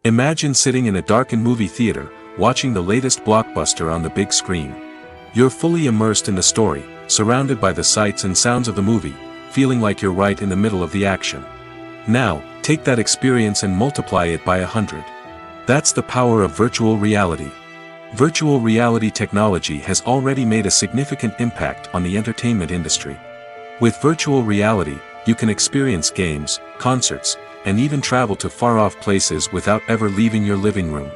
[SPEAKER 1] Imagine sitting in a darkened movie theater, watching the latest blockbuster on the big screen. You're fully immersed in the story, surrounded by the sights and sounds of the movie, feeling like you're right in the middle of the action. Now, take that experience and multiply it by 100. That's the power of virtual reality. Virtual reality technology has already made a significant impact on the entertainment industry. With virtual reality, you can experience games, concerts, and even travel to far-off places without ever leaving your living room.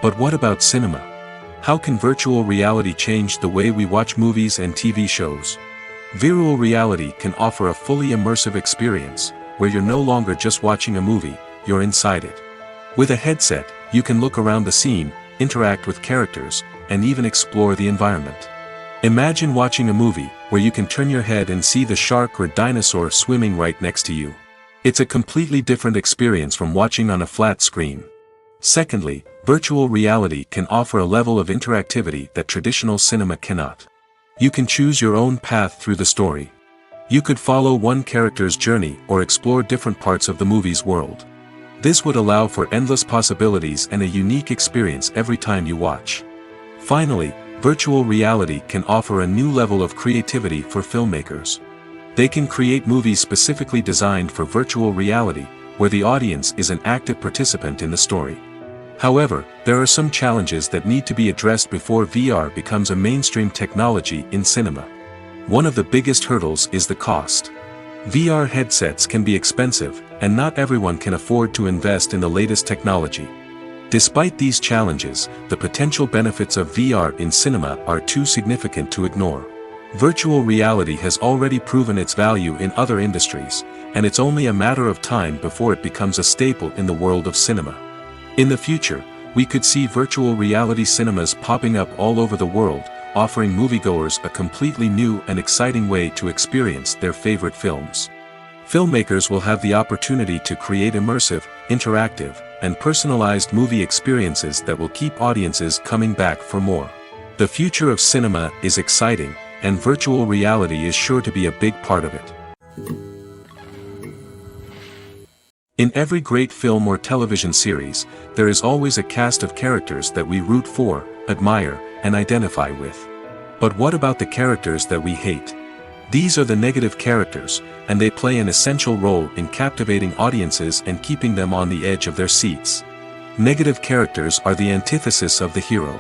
[SPEAKER 1] But what about cinema? How can virtual reality change the way we watch movies and TV shows? Virtual reality can offer a fully immersive experience, where you're no longer just watching a movie, you're inside it. With a headset, you can look around the scene, interact with characters, and even explore the environment. Imagine watching a movie where you can turn your head and see the shark or dinosaur swimming right next to you. It's a completely different experience from watching on a flat screen. Secondly, virtual reality can offer a level of interactivity that traditional cinema cannot. You can choose your own path through the story. You could follow one character's journey or explore different parts of the movie's world. This would allow for endless possibilities and a unique experience every time you watch. Finally, virtual reality can offer a new level of creativity for filmmakers. They can create movies specifically designed for virtual reality, where the audience is an active participant in the story. However, there are some challenges that need to be addressed before VR becomes a mainstream technology in cinema. One of the biggest hurdles is the cost. VR headsets can be expensive, and not everyone can afford to invest in the latest technology. Despite these challenges, the potential benefits of VR in cinema are too significant to ignore. Virtual reality has already proven its value in other industries, and it's only a matter of time before it becomes a staple in the world of cinema. In the future, we could see virtual reality cinemas popping up all over the world, offering moviegoers a completely new and exciting way to experience their favorite films. Filmmakers will have the opportunity to create immersive, interactive, and personalized movie experiences that will keep audiences coming back for more. The future of cinema is exciting, and virtual reality is sure to be a big part of it. In every great film or television series, there is always a cast of characters that we root for, admire, and identify with. But what about the characters that we hate? These are the negative characters, and they play an essential role in captivating audiences and keeping them on the edge of their seats. Negative characters are the antithesis of the hero.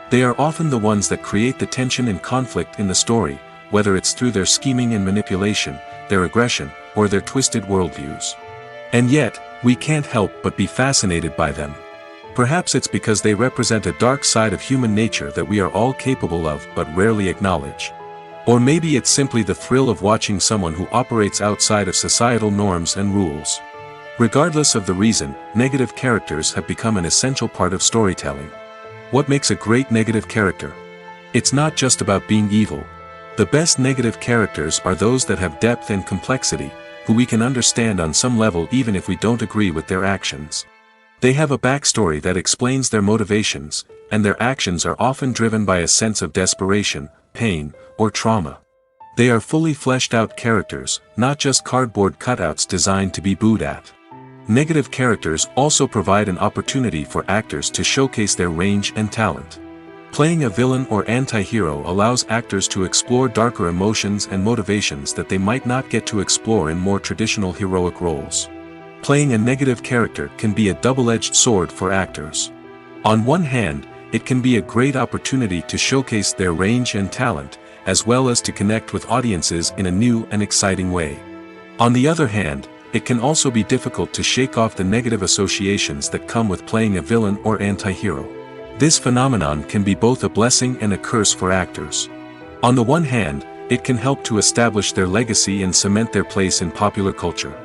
[SPEAKER 1] They are often the ones that create the tension and conflict in the story, whether it's through their scheming and manipulation, their aggression, or their twisted worldviews. And yet, we can't help but be fascinated by them. Perhaps it's because they represent a dark side of human nature that we are all capable of but rarely acknowledge. Or maybe it's simply the thrill of watching someone who operates outside of societal norms and rules. Regardless of the reason, negative characters have become an essential part of storytelling. What makes a great negative character? It's not just about being evil. The best negative characters are those that have depth and complexity, who we can understand on some level even if we don't agree with their actions. They have a backstory that explains their motivations, and their actions are often driven by a sense of desperation, pain, or trauma. They are fully fleshed out characters, not just cardboard cutouts designed to be booed at. Negative characters also provide an opportunity for actors to showcase their range and talent. Playing a villain or anti-hero allows actors to explore darker emotions and motivations that they might not get to explore in more traditional heroic roles. Playing a negative character can be a double-edged sword for actors. On one hand, it can be a great opportunity to showcase their range and talent, as well as to connect with audiences in a new and exciting way. On the other hand, it can also be difficult to shake off the negative associations that come with playing a villain or anti-hero. This phenomenon can be both a blessing and a curse for actors. On the one hand, it can help to establish their legacy and cement their place in popular culture.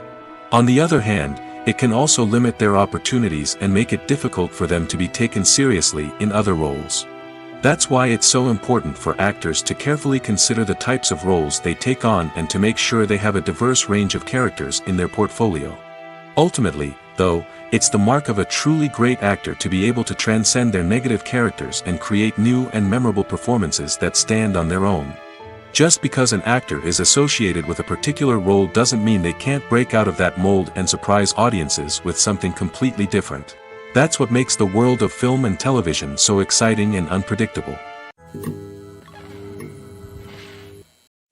[SPEAKER 1] On the other hand, it can also limit their opportunities and make it difficult for them to be taken seriously in other roles. That's why it's so important for actors to carefully consider the types of roles they take on and to make sure they have a diverse range of characters in their portfolio. Ultimately, though, it's the mark of a truly great actor to be able to transcend their negative characters and create new and memorable performances that stand on their own. Just because an actor is associated with a particular role doesn't mean they can't break out of that mold and surprise audiences with something completely different. That's what makes the world of film and television so exciting and unpredictable.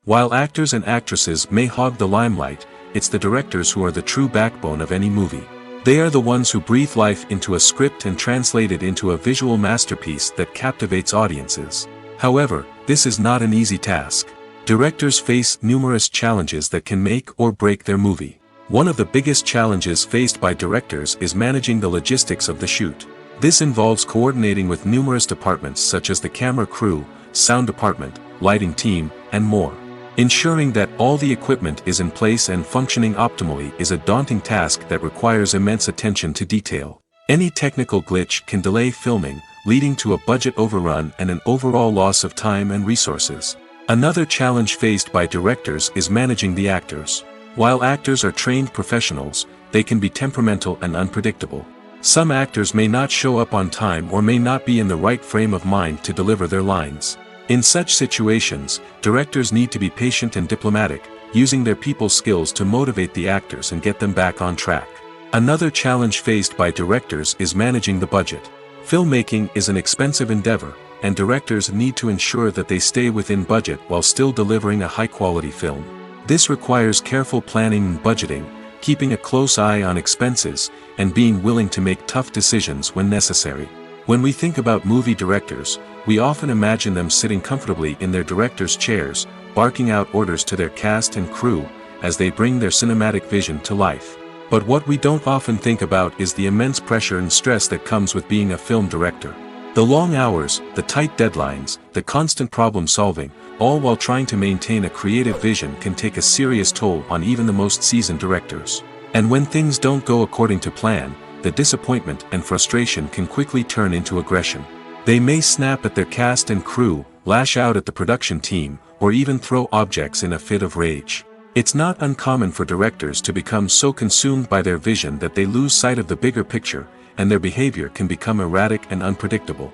[SPEAKER 1] While actors and actresses may hog the limelight, it's the directors who are the true backbone of any movie. They are the ones who breathe life into a script and translate it into a visual masterpiece that captivates audiences. However, this is not an easy task. Directors face numerous challenges that can make or break their movie. One of the biggest challenges faced by directors is managing the logistics of the shoot. This involves coordinating with numerous departments such as the camera crew, sound department, lighting team, and more. Ensuring that all the equipment is in place and functioning optimally is a daunting task that requires immense attention to detail. Any technical glitch can delay filming, leading to a budget overrun and an overall loss of time and resources. Another challenge faced by directors is managing the actors. While actors are trained professionals, they can be temperamental and unpredictable. Some actors may not show up on time or may not be in the right frame of mind to deliver their lines. In such situations, directors need to be patient and diplomatic, using their people skills to motivate the actors and get them back on track. Another challenge faced by directors is managing the budget. Filmmaking is an expensive endeavor, and directors need to ensure that they stay within budget while still delivering a high-quality film. This requires careful planning and budgeting, keeping a close eye on expenses, and being willing to make tough decisions when necessary. When we think about movie directors, we often imagine them sitting comfortably in their director's chairs, barking out orders to their cast and crew, as they bring their cinematic vision to life. But what we don't often think about is the immense pressure and stress that comes with being a film director. The long hours, the tight deadlines, the constant problem solving, all while trying to maintain a creative vision can take a serious toll on even the most seasoned directors. And when things don't go according to plan, the disappointment and frustration can quickly turn into aggression. They may snap at their cast and crew, lash out at the production team, or even throw objects in a fit of rage. It's not uncommon for directors to become so consumed by their vision that they lose sight of the bigger picture, and their behavior can become erratic and unpredictable.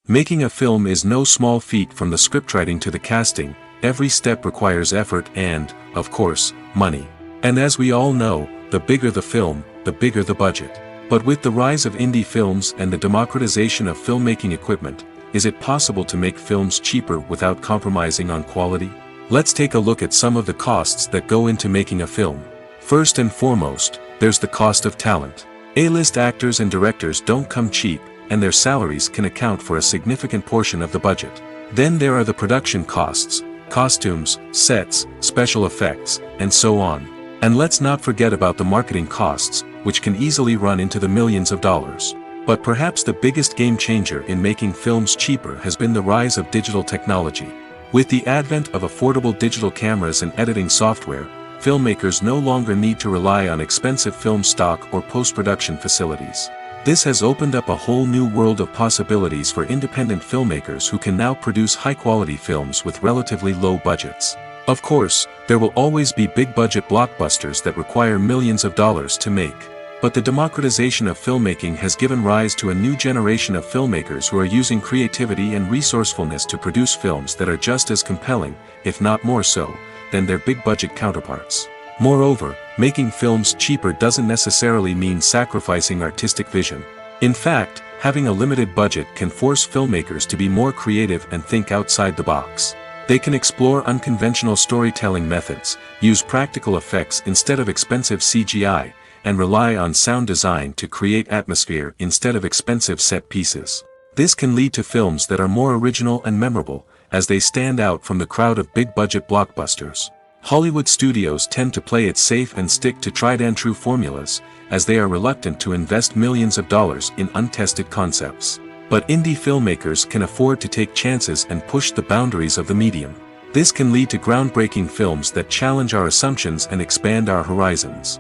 [SPEAKER 1] Making a film is no small feat. From the scriptwriting to the casting, every step requires effort and, of course, money. And as we all know, the bigger the film, the bigger the budget. But with the rise of indie films and the democratization of filmmaking equipment, is it possible to make films cheaper without compromising on quality? Let's take a look at some of the costs that go into making a film. First and foremost, there's the cost of talent. A-list actors and directors don't come cheap, and their salaries can account for a significant portion of the budget. Then there are the production costs, costumes, sets, special effects, and so on. And let's not forget about the marketing costs, which can easily run into the millions of dollars. But perhaps the biggest game changer in making films cheaper has been the rise of digital technology. With the advent of affordable digital cameras and editing software, filmmakers no longer need to rely on expensive film stock or post-production facilities. This has opened up a whole new world of possibilities for independent filmmakers who can now produce high-quality films with relatively low budgets. Of course, there will always be big-budget blockbusters that require millions of dollars to make. But the democratization of filmmaking has given rise to a new generation of filmmakers who are using creativity and resourcefulness to produce films that are just as compelling, if not more so, than their big-budget counterparts. Moreover, making films cheaper doesn't necessarily mean sacrificing artistic vision. In fact, having a limited budget can force filmmakers to be more creative and think outside the box. They can explore unconventional storytelling methods, use practical effects instead of expensive CGI, and rely on sound design to create atmosphere instead of expensive set pieces. This can lead to films that are more original and memorable, as they stand out from the crowd of big-budget blockbusters. Hollywood studios tend to play it safe and stick to tried-and-true formulas, as they are reluctant to invest millions of dollars in untested concepts. But indie filmmakers can afford to take chances and push the boundaries of the medium. This can lead to groundbreaking films that challenge our assumptions and expand our horizons.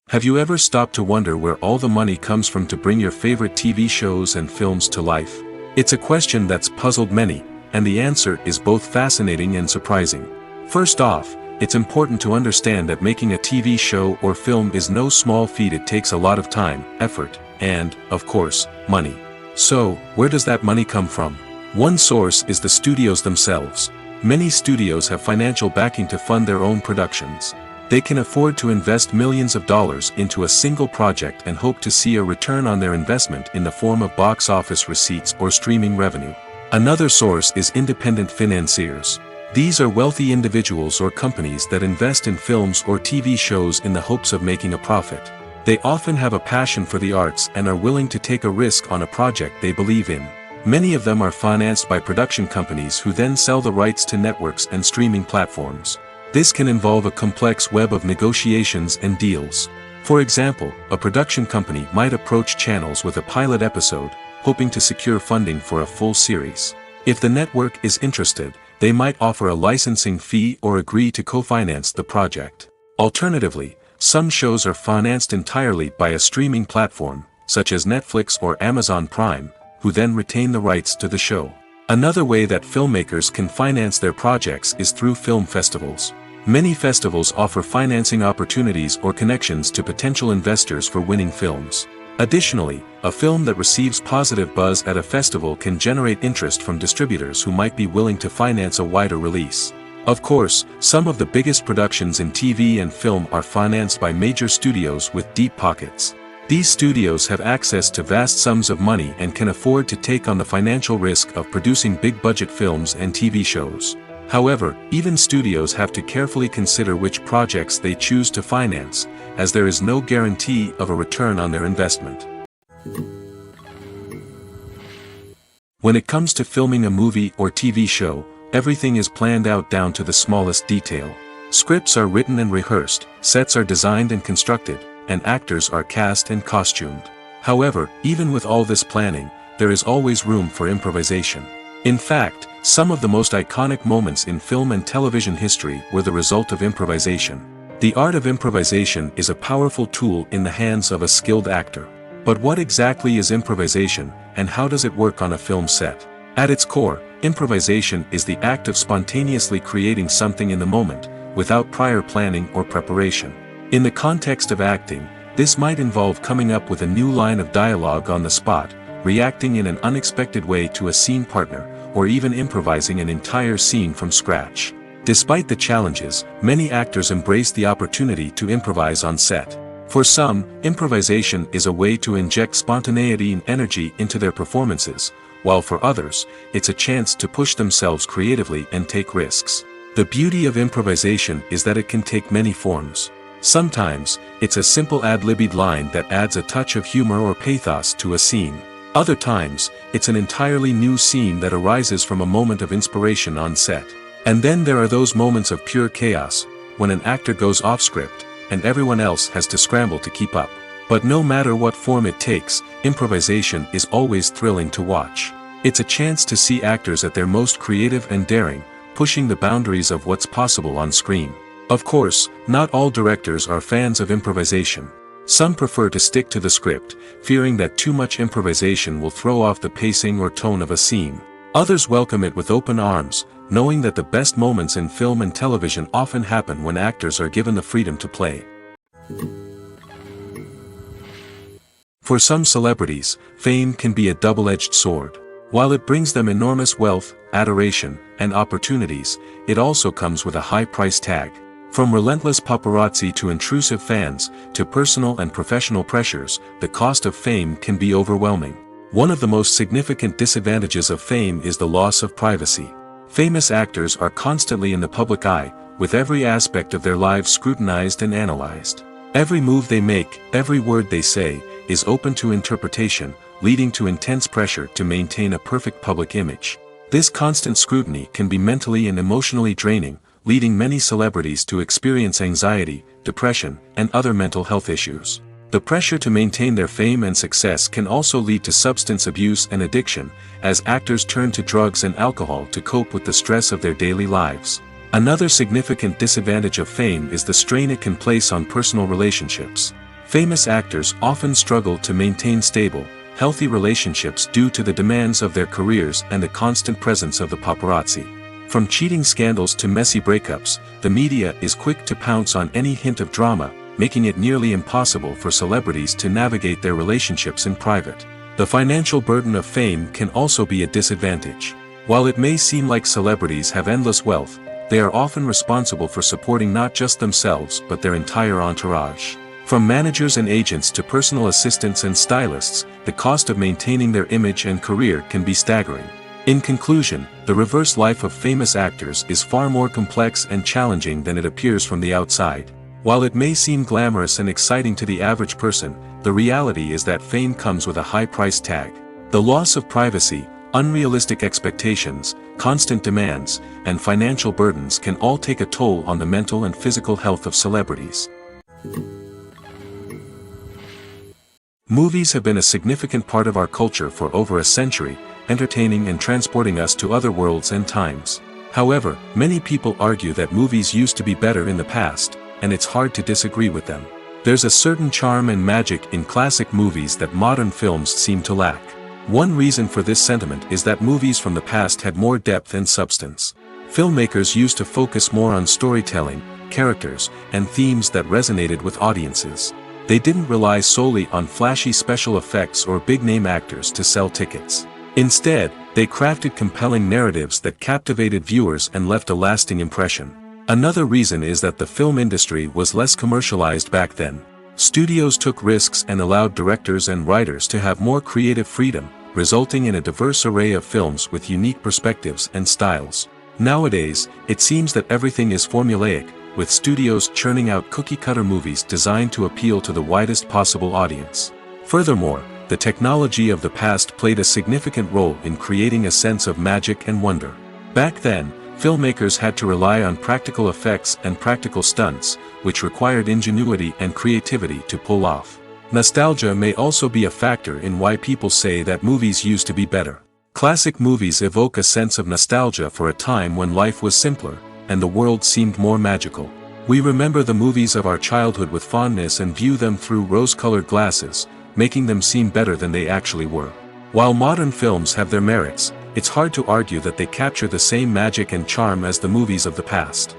[SPEAKER 1] Have you ever stopped to wonder where all the money comes from to bring your favorite TV shows and films to life? It's a question that's puzzled many, and the answer is both fascinating and surprising. First off, it's important to understand that making a TV show or film is no small feat. It takes a lot of time, effort, and, of course, money. So, where does that money come from? One source is the studios themselves. Many studios have financial backing to fund their own productions. They can afford to invest millions of dollars into a single project and hope to see a return on their investment in the form of box office receipts or streaming revenue. Another source is independent financiers. These are wealthy individuals or companies that invest in films or TV shows in the hopes of making a profit. They often have a passion for the arts and are willing to take a risk on a project they believe in. Many of them are financed by production companies who then sell the rights to networks and streaming platforms. This can involve a complex web of negotiations and deals. For example, a production company might approach channels with a pilot episode, hoping to secure funding for a full series. If the network is interested, they might offer a licensing fee or agree to co-finance the project. Alternatively, some shows are financed entirely by a streaming platform, such as Netflix or Amazon Prime, who then retain the rights to the show. Another way that filmmakers can finance their projects is through film festivals. Many festivals offer financing opportunities or connections to potential investors for winning films. Additionally, a film that receives positive buzz at a festival can generate interest from distributors who might be willing to finance a wider release. Of course, some of the biggest productions in TV and film are financed by major studios with deep pockets. These studios have access to vast sums of money and can afford to take on the financial risk of producing big-budget films and TV shows. However, even studios have to carefully consider which projects they choose to finance, as there is no guarantee of a return on their investment. When it comes to filming a movie or TV show, everything is planned out down to the smallest detail. Scripts are written and rehearsed, sets are designed and constructed, and actors are cast and costumed. However, even with all this planning, there is always room for improvisation. In fact, some of the most iconic moments in film and television history were the result of improvisation. The art of improvisation is a powerful tool in the hands of a skilled actor. But what exactly is improvisation, and how does it work on a film set? At its core, improvisation is the act of spontaneously creating something in the moment, without prior planning or preparation. In the context of acting, this might involve coming up with a new line of dialogue on the spot, reacting in an unexpected way to a scene partner, or even improvising an entire scene from scratch. Despite the challenges, many actors embrace the opportunity to improvise on set. For some, improvisation is a way to inject spontaneity and energy into their performances, while for others, it's a chance to push themselves creatively and take risks. The beauty of improvisation is that it can take many forms. Sometimes, it's a simple ad-libbed line that adds a touch of humor or pathos to a scene. Other times, it's an entirely new scene that arises from a moment of inspiration on set. And then there are those moments of pure chaos, when an actor goes off script, and everyone else has to scramble to keep up. But no matter what form it takes, improvisation is always thrilling to watch. It's a chance to see actors at their most creative and daring, pushing the boundaries of what's possible on screen. Of course, not all directors are fans of improvisation. Some prefer to stick to the script, fearing that too much improvisation will throw off the pacing or tone of a scene. Others welcome it with open arms, knowing that the best moments in film and television often happen when actors are given the freedom to play. For some celebrities, fame can be a double-edged sword. While it brings them enormous wealth, adoration, and opportunities, it also comes with a high price tag. From relentless paparazzi to intrusive fans, to personal and professional pressures, the cost of fame can be overwhelming. One of the most significant disadvantages of fame is the loss of privacy. Famous actors are constantly in the public eye, with every aspect of their lives scrutinized and analyzed. Every move they make, every word they say, is open to interpretation, leading to intense pressure to maintain a perfect public image. This constant scrutiny can be mentally and emotionally draining, leading many celebrities to experience anxiety, depression, and other mental health issues. The pressure to maintain their fame and success can also lead to substance abuse and addiction, as actors turn to drugs and alcohol to cope with the stress of their daily lives. Another significant disadvantage of fame is the strain it can place on personal relationships. Famous actors often struggle to maintain stable, healthy relationships due to the demands of their careers and the constant presence of the paparazzi. From cheating scandals to messy breakups, the media is quick to pounce on any hint of drama, making it nearly impossible for celebrities to navigate their relationships in private. The financial burden of fame can also be a disadvantage. While it may seem like celebrities have endless wealth, they are often responsible for supporting not just themselves but their entire entourage. From managers and agents to personal assistants and stylists, the cost of maintaining their image and career can be staggering. In conclusion, the reverse life of famous actors is far more complex and challenging than it appears from the outside. While it may seem glamorous and exciting to the average person, the reality is that fame comes with a high price tag. The loss of privacy, unrealistic expectations, constant demands, and financial burdens can all take a toll on the mental and physical health of celebrities. Movies have been a significant part of our culture for over a century, entertaining and transporting us to other worlds and times. However, many people argue that movies used to be better in the past, and it's hard to disagree with them. There's a certain charm and magic in classic movies that modern films seem to lack. One reason for this sentiment is that movies from the past had more depth and substance. Filmmakers used to focus more on storytelling, characters, and themes that resonated with audiences. They didn't rely solely on flashy special effects or big-name actors to sell tickets. Instead, they crafted compelling narratives that captivated viewers and left a lasting impression. Another reason is that the film industry was less commercialized back then. Studios took risks and allowed directors and writers to have more creative freedom, resulting in a diverse array of films with unique perspectives and styles. Nowadays, it seems that everything is formulaic, with studios churning out cookie-cutter movies designed to appeal to the widest possible audience. Furthermore, the technology of the past played a significant role in creating a sense of magic and wonder. Back then, filmmakers had to rely on practical effects and practical stunts, which required ingenuity and creativity to pull off. Nostalgia may also be a factor in why people say that movies used to be better. Classic movies evoke a sense of nostalgia for a time when life was simpler, and the world seemed more magical. We remember the movies of our childhood with fondness and view them through rose-colored glasses, making them seem better than they actually were. While modern films have their merits, it's hard to argue that they capture the same magic and charm as the movies of the past.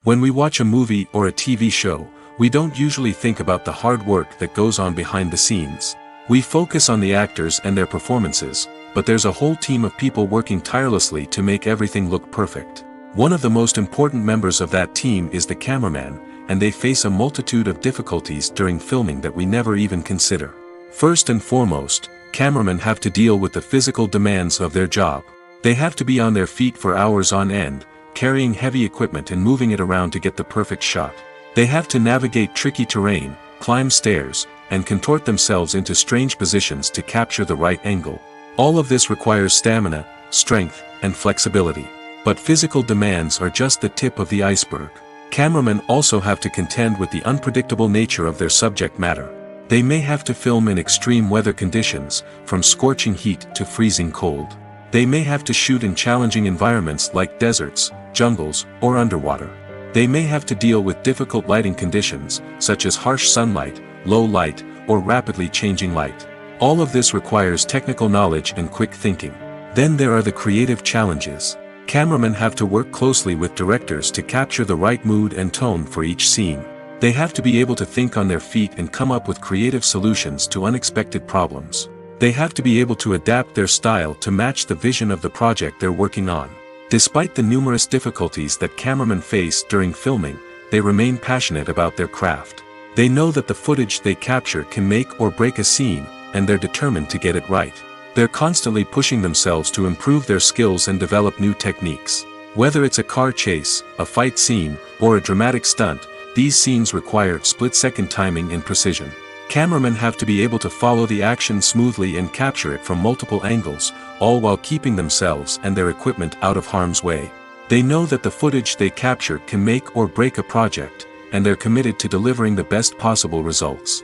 [SPEAKER 1] When we watch a movie or a TV show, we don't usually think about the hard work that goes on behind the scenes. We focus on the actors and their performances, but there's a whole team of people working tirelessly to make everything look perfect. One of the most important members of that team is the cameraman, and they face a multitude of difficulties during filming that we never even consider. First and foremost, cameramen have to deal with the physical demands of their job. They have to be on their feet for hours on end, carrying heavy equipment and moving it around to get the perfect shot. They have to navigate tricky terrain, climb stairs, and contort themselves into strange positions to capture the right angle. All of this requires stamina, strength, and flexibility. But physical demands are just the tip of the iceberg. Cameramen also have to contend with the unpredictable nature of their subject matter. They may have to film in extreme weather conditions, from scorching heat to freezing cold. They may have to shoot in challenging environments like deserts, jungles, or underwater. They may have to deal with difficult lighting conditions, such as harsh sunlight, low light, or rapidly changing light. All of this requires technical knowledge and quick thinking. Then there are the creative challenges. Cameramen have to work closely with directors to capture the right mood and tone for each scene. They have to be able to think on their feet and come up with creative solutions to unexpected problems. They have to be able to adapt their style to match the vision of the project they're working on. Despite the numerous difficulties that cameramen face during filming, they remain passionate about their craft. They know that the footage they capture can make or break a scene, and they're determined to get it right. They're constantly pushing themselves to improve their skills and develop new techniques. Whether it's a car chase, a fight scene, or a dramatic stunt, these scenes require split-second timing and precision. Cameramen have to be able to follow the action smoothly and capture it from multiple angles, all while keeping themselves and their equipment out of harm's way. They know that the footage they capture can make or break a project, and they're committed to delivering the best possible results.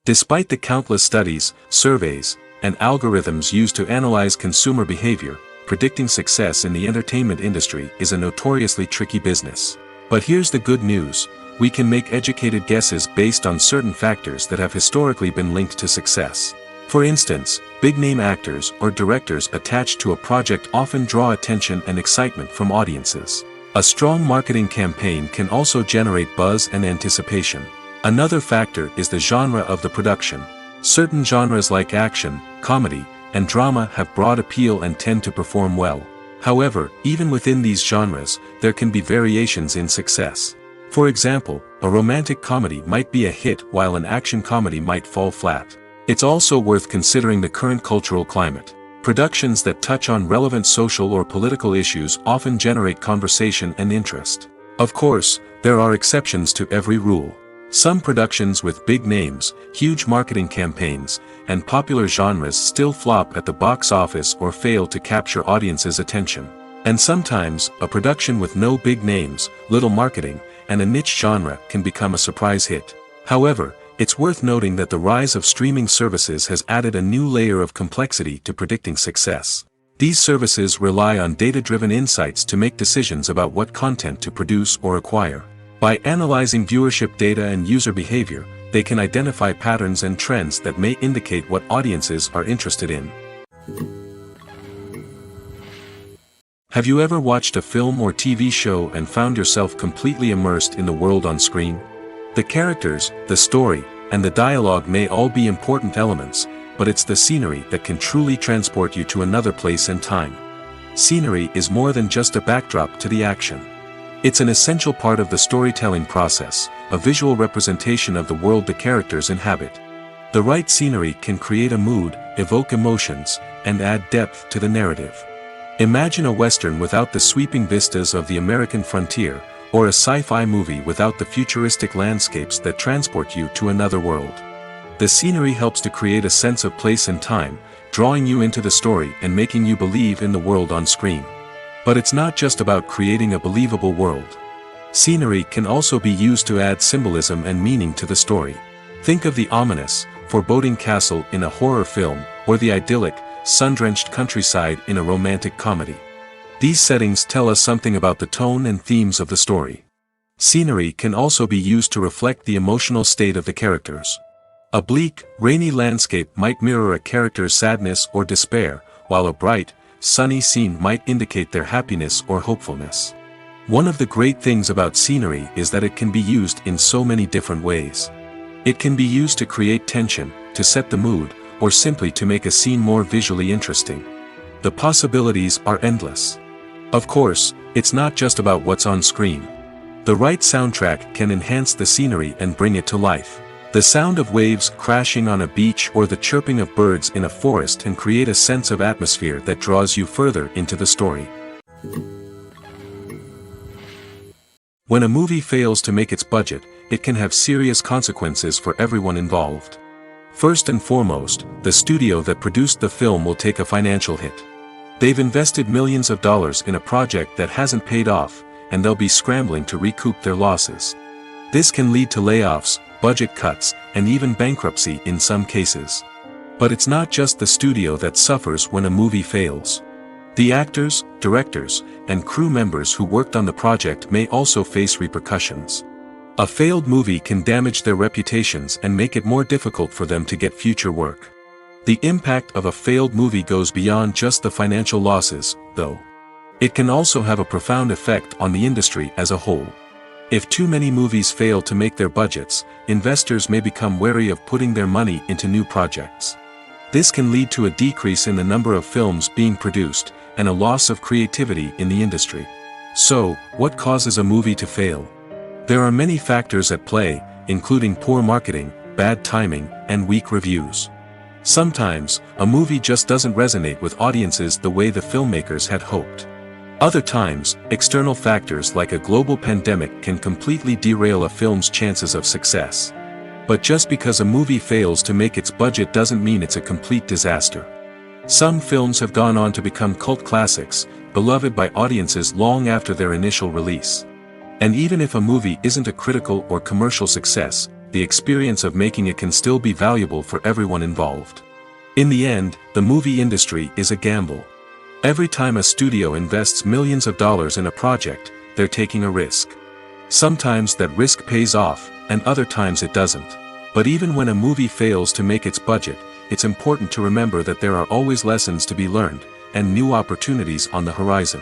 [SPEAKER 1] Despite the countless studies, surveys, and algorithms used to analyze consumer behavior, predicting success in the entertainment industry is a notoriously tricky business. But here's the good news: we can make educated guesses based on certain factors that have historically been linked to success. For instance, big-name actors or directors attached to a project often draw attention and excitement from audiences. A strong marketing campaign can also generate buzz and anticipation. Another factor is the genre of the production. Certain genres like action, comedy, and drama have broad appeal and tend to perform well. However, even within these genres, there can be variations in success. For example, a romantic comedy might be a hit while an action comedy might fall flat. It's also worth considering the current cultural climate. Productions that touch on relevant social or political issues often generate conversation and interest. Of course, there are exceptions to every rule. Some productions with big names, huge marketing campaigns, and popular genres still flop at the box office or fail to capture audiences' attention. And sometimes, a production with no big names, little marketing, and a niche genre can become a surprise hit. However, it's worth noting that the rise of streaming services has added a new layer of complexity to predicting success. These services rely on data-driven insights to make decisions about what content to produce or acquire. By analyzing viewership data and user behavior, they can identify patterns and trends that may indicate what audiences are interested in. Have you ever watched a film or TV show and found yourself completely immersed in the world on screen? The characters, the story, and the dialogue may all be important elements, but it's the scenery that can truly transport you to another place and time. Scenery is more than just a backdrop to the action. It's an essential part of the storytelling process, a visual representation of the world the characters inhabit. The right scenery can create a mood, evoke emotions, and add depth to the narrative. Imagine a Western without the sweeping vistas of the American frontier, or a sci-fi movie without the futuristic landscapes that transport you to another world. The scenery helps to create a sense of place and time, drawing you into the story and making you believe in the world on screen. But it's not just about creating a believable world. Scenery can also be used to add symbolism and meaning to the story. Think of the ominous, foreboding castle in a horror film, or the idyllic, sun-drenched countryside in a romantic comedy. These settings tell us something about the tone and themes of the story. Scenery can also be used to reflect the emotional state of the characters. A bleak, rainy landscape might mirror a character's sadness or despair, while a bright, sunny scene might indicate their happiness or hopefulness. One of the great things about scenery is that it can be used in so many different ways. It can be used to create tension, to set the mood, or simply to make a scene more visually interesting. The possibilities are endless. Of course, it's not just about what's on screen. The right soundtrack can enhance the scenery and bring it to life. The sound of waves crashing on a beach or the chirping of birds in a forest can create a sense of atmosphere that draws you further into the story. When a movie fails to make its budget, it can have serious consequences for everyone involved. First and foremost, the studio that produced the film will take a financial hit. They've invested millions of dollars in a project that hasn't paid off, and they'll be scrambling to recoup their losses. This can lead to layoffs, budget cuts, and even bankruptcy in some cases. But it's not just the studio that suffers when a movie fails. The actors, directors, and crew members who worked on the project may also face repercussions. A failed movie can damage their reputations and make it more difficult for them to get future work. The impact of a failed movie goes beyond just the financial losses, though. It can also have a profound effect on the industry as a whole. If too many movies fail to make their budgets, investors may become wary of putting their money into new projects. This can lead to a decrease in the number of films being produced, and a loss of creativity in the industry. So, what causes a movie to fail? There are many factors at play, including poor marketing, bad timing, and weak reviews. Sometimes, a movie just doesn't resonate with audiences the way the filmmakers had hoped. Other times, external factors like a global pandemic can completely derail a film's chances of success. But just because a movie fails to make its budget doesn't mean it's a complete disaster. Some films have gone on to become cult classics, beloved by audiences long after their initial release. And even if a movie isn't a critical or commercial success, the experience of making it can still be valuable for everyone involved. In the end, the movie industry is a gamble. Every time a studio invests millions of dollars in a project, they're taking a risk. Sometimes that risk pays off, and other times it doesn't. But even when a movie fails to make its budget, it's important to remember that there are always lessons to be learned, and new opportunities on the horizon.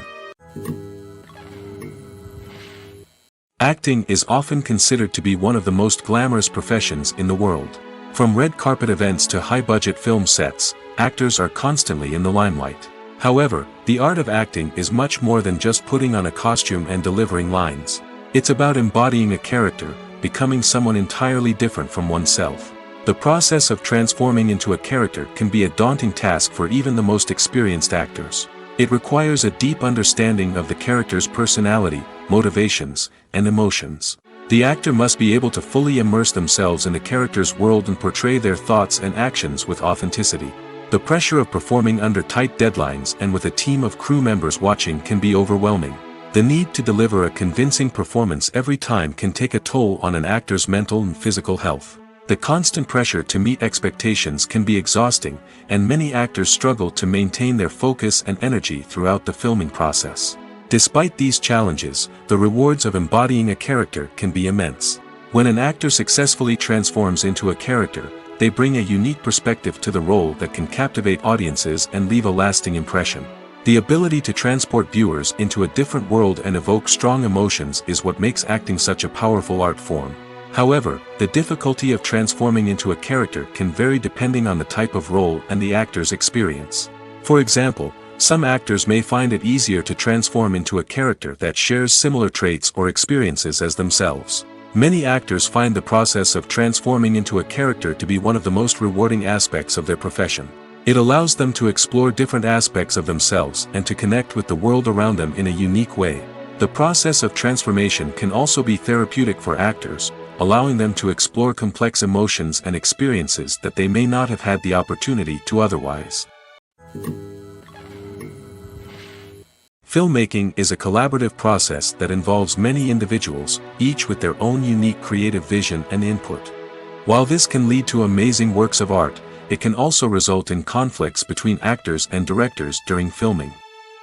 [SPEAKER 1] Acting is often considered to be one of the most glamorous professions in the world. From red carpet events to high-budget film sets, actors are constantly in the limelight. However, the art of acting is much more than just putting on a costume and delivering lines. It's about embodying a character, becoming someone entirely different from oneself. The process of transforming into a character can be a daunting task for even the most experienced actors. It requires a deep understanding of the character's personality, motivations, and emotions. The actor must be able to fully immerse themselves in the character's world and portray their thoughts and actions with authenticity. The pressure of performing under tight deadlines and with a team of crew members watching can be overwhelming. The need to deliver a convincing performance every time can take a toll on an actor's mental and physical health. The constant pressure to meet expectations can be exhausting, and many actors struggle to maintain their focus and energy throughout the filming process. Despite these challenges, the rewards of embodying a character can be immense. When an actor successfully transforms into a character, they bring a unique perspective to the role that can captivate audiences and leave a lasting impression. The ability to transport viewers into a different world and evoke strong emotions is what makes acting such a powerful art form. However, the difficulty of transforming into a character can vary depending on the type of role and the actor's experience. For example, some actors may find it easier to transform into a character that shares similar traits or experiences as themselves. Many actors find the process of transforming into a character to be one of the most rewarding aspects of their profession. It allows them to explore different aspects of themselves and to connect with the world around them in a unique way. The process of transformation can also be therapeutic for actors, allowing them to explore complex emotions and experiences that they may not have had the opportunity to otherwise. Filmmaking is a collaborative process that involves many individuals, each with their own unique creative vision and input. While this can lead to amazing works of art, it can also result in conflicts between actors and directors during filming.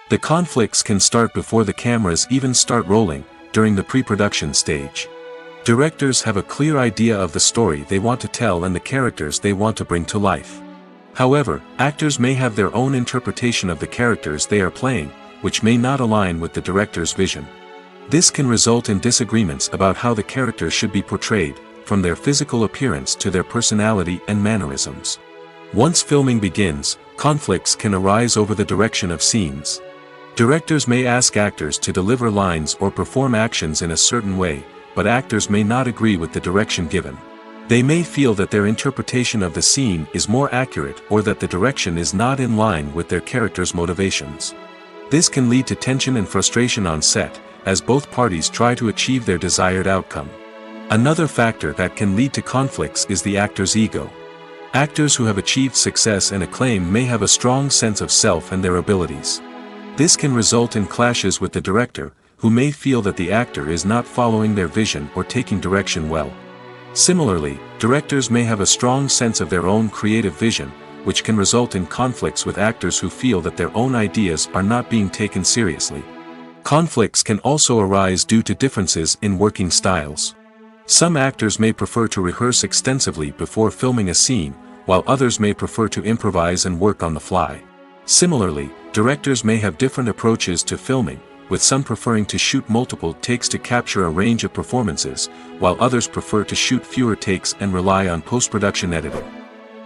[SPEAKER 1] The conflicts can start before the cameras even start rolling, during the pre-production stage. Directors have a clear idea of the story they want to tell and the characters they want to bring to life. However, actors may have their own interpretation of the characters they are playing, which may not align with the director's vision. This can result in disagreements about how the character should be portrayed, from their physical appearance to their personality and mannerisms. Once filming begins, conflicts can arise over the direction of scenes. Directors may ask actors to deliver lines or perform actions in a certain way, but actors may not agree with the direction given. They may feel that their interpretation of the scene is more accurate or that the direction is not in line with their character's motivations. This can lead to tension and frustration on set, as both parties try to achieve their desired outcome. Another factor that can lead to conflicts is the actor's ego. Actors who have achieved success and acclaim may have a strong sense of self and their abilities. This can result in clashes with the director, who may feel that the actor is not following their vision or taking direction well. Similarly, directors may have a strong sense of their own creative vision, which can result in conflicts with actors who feel that their own ideas are not being taken seriously. Conflicts can also arise due to differences in working styles. Some actors may prefer to rehearse extensively before filming a scene, while others may prefer to improvise and work on the fly. Similarly, directors may have different approaches to filming, with some preferring to shoot multiple takes to capture a range of performances, while others prefer to shoot fewer takes and rely on post-production editing.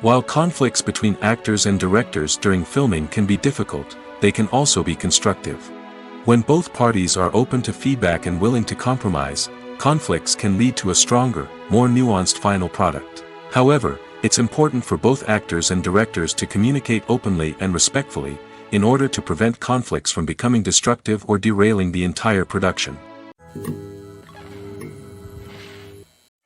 [SPEAKER 1] While conflicts between actors and directors during filming can be difficult, they can also be constructive. When both parties are open to feedback and willing to compromise, conflicts can lead to a stronger, more nuanced final product. However, it's important for both actors and directors to communicate openly and respectfully, in order to prevent conflicts from becoming destructive or derailing the entire production.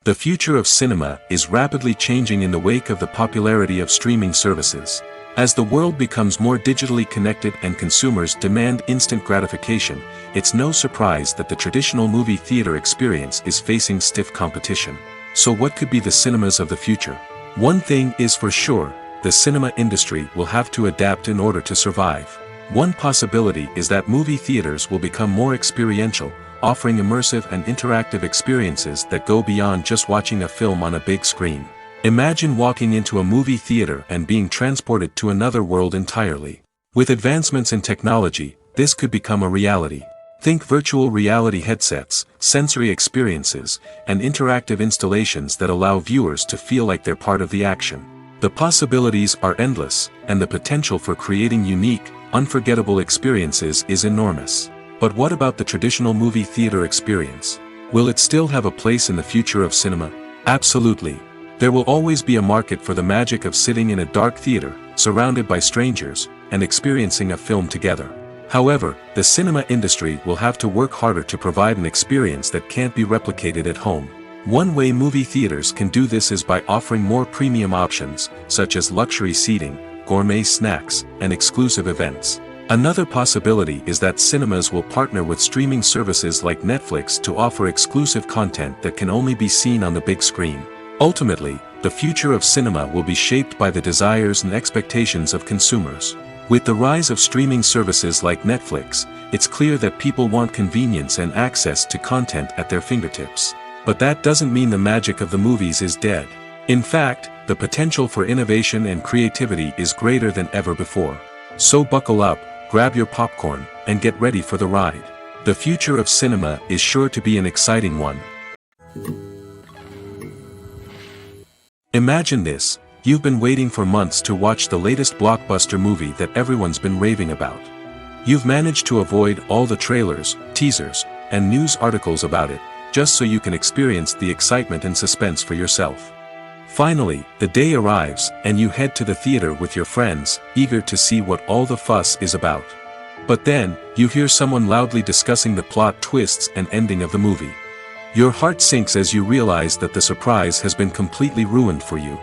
[SPEAKER 1] The future of cinema is rapidly changing in the wake of the popularity of streaming services. As the world becomes more digitally connected and consumers demand instant gratification, it's no surprise that the traditional movie theater experience is facing stiff competition. So what could be the cinemas of the future? One thing is for sure, the cinema industry will have to adapt in order to survive. One possibility is that movie theaters will become more experiential, offering immersive and interactive experiences that go beyond just watching a film on a big screen. Imagine walking into a movie theater and being transported to another world entirely. With advancements in technology, this could become a reality. Think virtual reality headsets, sensory experiences, and interactive installations that allow viewers to feel like they're part of the action. The possibilities are endless, and the potential for creating unique, unforgettable experiences is enormous. But what about the traditional movie theater experience? Will it still have a place in the future of cinema? Absolutely. There will always be a market for the magic of sitting in a dark theater, surrounded by strangers, and experiencing a film together. However, the cinema industry will have to work harder to provide an experience that can't be replicated at home. One way movie theaters can do this is by offering more premium options, such as luxury seating, gourmet snacks, and exclusive events. Another possibility is that cinemas will partner with streaming services like Netflix to offer exclusive content that can only be seen on the big screen. Ultimately, the future of cinema will be shaped by the desires and expectations of consumers. With the rise of streaming services like Netflix, it's clear that people want convenience and access to content at their fingertips. But that doesn't mean the magic of the movies is dead. In fact, the potential for innovation and creativity is greater than ever before. So buckle up, grab your popcorn, and get ready for the ride. The future of cinema is sure to be an exciting one. Imagine this, you've been waiting for months to watch the latest blockbuster movie that everyone's been raving about. You've managed to avoid all the trailers, teasers, and news articles about it, just so you can experience the excitement and suspense for yourself. Finally, the day arrives, and you head to the theater with your friends, eager to see what all the fuss is about. But then, you hear someone loudly discussing the plot twists and ending of the movie. Your heart sinks as you realize that the surprise has been completely ruined for you.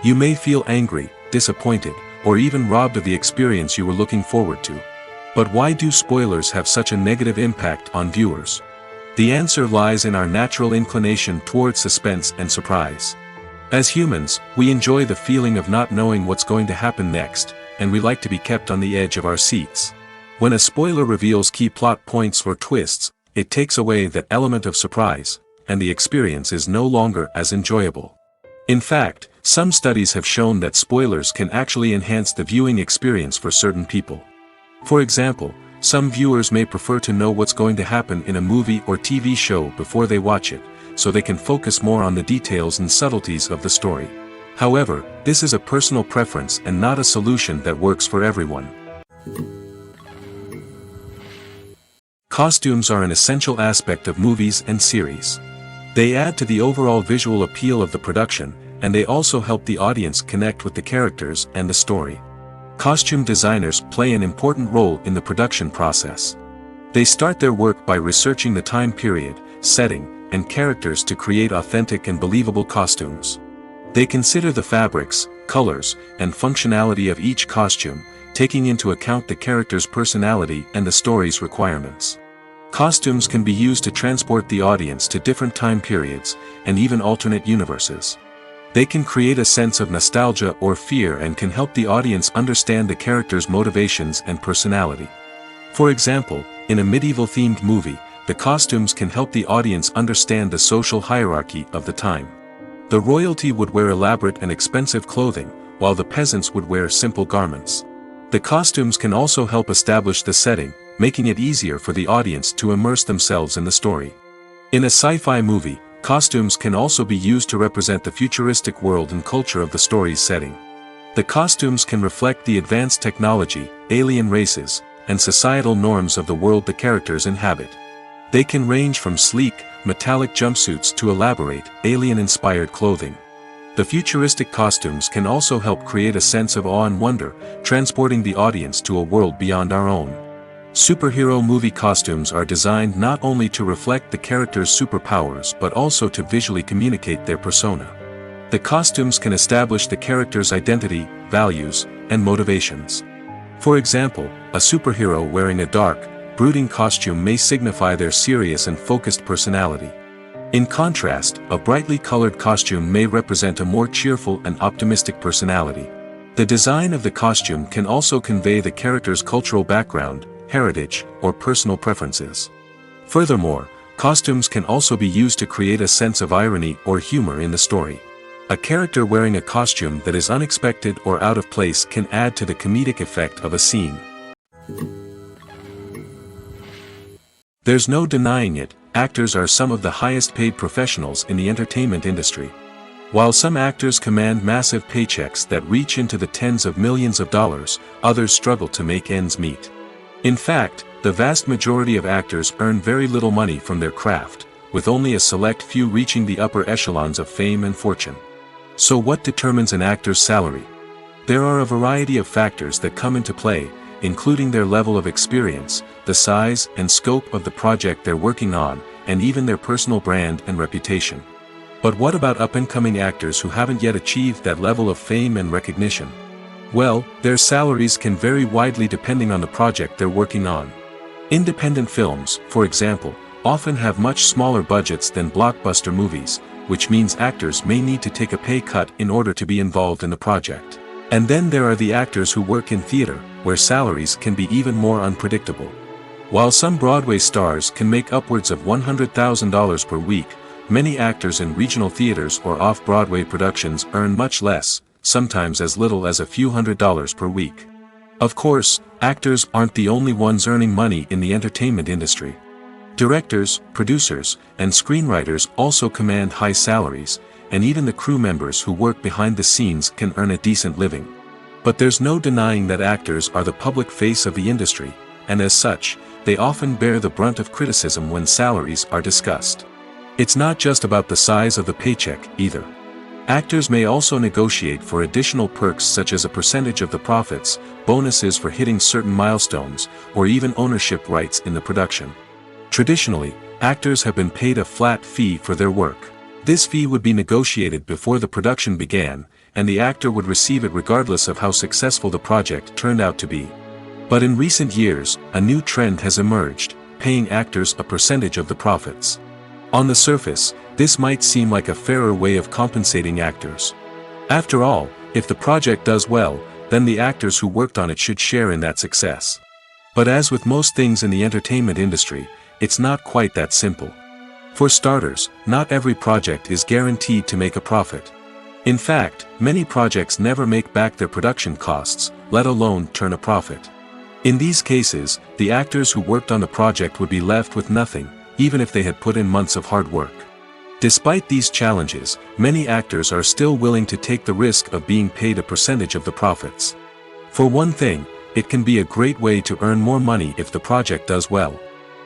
[SPEAKER 1] You may feel angry, disappointed, or even robbed of the experience you were looking forward to. But why do spoilers have such a negative impact on viewers? The answer lies in our natural inclination toward suspense and surprise. As humans, we enjoy the feeling of not knowing what's going to happen next, and we like to be kept on the edge of our seats. When a spoiler reveals key plot points or twists, it takes away that element of surprise, and the experience is no longer as enjoyable. In fact, some studies have shown that spoilers can actually enhance the viewing experience for certain people. For example, some viewers may prefer to know what's going to happen in a movie or TV show before they watch it, so they can focus more on the details and subtleties of the story. However, this is a personal preference and not a solution that works for everyone. Costumes are an essential aspect of movies and series. They add to the overall visual appeal of the production, and they also help the audience connect with the characters and the story. Costume designers play an important role in the production process. They start their work by researching the time period, setting, and characters to create authentic and believable costumes. They consider the fabrics, colors, and functionality of each costume, taking into account the character's personality and the story's requirements. Costumes can be used to transport the audience to different time periods, and even alternate universes. They can create a sense of nostalgia or fear and can help the audience understand the character's motivations and personality. For example, in a medieval-themed movie, the costumes can help the audience understand the social hierarchy of the time. The royalty would wear elaborate and expensive clothing, while the peasants would wear simple garments. The costumes can also help establish the setting, making it easier for the audience to immerse themselves in the story. In a sci-fi movie, costumes can also be used to represent the futuristic world and culture of the story's setting. The costumes can reflect the advanced technology, alien races, and societal norms of the world the characters inhabit. They can range from sleek, metallic jumpsuits to elaborate, alien-inspired clothing. The futuristic costumes can also help create a sense of awe and wonder, transporting the audience to a world beyond our own. Superhero movie costumes are designed not only to reflect the character's superpowers but also to visually communicate their persona. The costumes can establish the character's identity, values, and motivations. For example, a superhero wearing a dark, brooding costume may signify their serious and focused personality. In contrast, a brightly colored costume may represent a more cheerful and optimistic personality. The design of the costume can also convey the character's cultural background, heritage, or personal preferences. Furthermore, costumes can also be used to create a sense of irony or humor in the story. A character wearing a costume that is unexpected or out of place can add to the comedic effect of a scene. There's no denying it, actors are some of the highest paid professionals in the entertainment industry. While some actors command massive paychecks that reach into the tens of millions of dollars, others struggle to make ends meet. In fact, the vast majority of actors earn very little money from their craft, with only a select few reaching the upper echelons of fame and fortune. So what determines an actor's salary? There are a variety of factors that come into play, including their level of experience, the size and scope of the project they're working on, and even their personal brand and reputation. But what about up-and-coming actors who haven't yet achieved that level of fame and recognition? Well, their salaries can vary widely depending on the project they're working on. Independent films, for example, often have much smaller budgets than blockbuster movies, which means actors may need to take a pay cut in order to be involved in the project. And then there are the actors who work in theater, where salaries can be even more unpredictable. While some Broadway stars can make upwards of $100,000 per week, many actors in regional theaters or off-Broadway productions earn much less, sometimes as little as a few $100s per week. Of course, actors aren't the only ones earning money in the entertainment industry. Directors, producers, and screenwriters also command high salaries, and even the crew members who work behind the scenes can earn a decent living. But there's no denying that actors are the public face of the industry, and as such, they often bear the brunt of criticism when salaries are discussed. It's not just about the size of the paycheck, either. Actors may also negotiate for additional perks such as a percentage of the profits, bonuses for hitting certain milestones, or even ownership rights in the production. Traditionally, actors have been paid a flat fee for their work. This fee would be negotiated before the production began, and the actor would receive it regardless of how successful the project turned out to be. But in recent years, a new trend has emerged, paying actors a percentage of the profits. On the surface, this might seem like a fairer way of compensating actors. After all, if the project does well, then the actors who worked on it should share in that success. But as with most things in the entertainment industry, it's not quite that simple. For starters, not every project is guaranteed to make a profit. In fact, many projects never make back their production costs, let alone turn a profit. In these cases, the actors who worked on the project would be left with nothing, even if they had put in months of hard work. Despite these challenges, many actors are still willing to take the risk of being paid a percentage of the profits. For one thing, it can be a great way to earn more money if the project does well.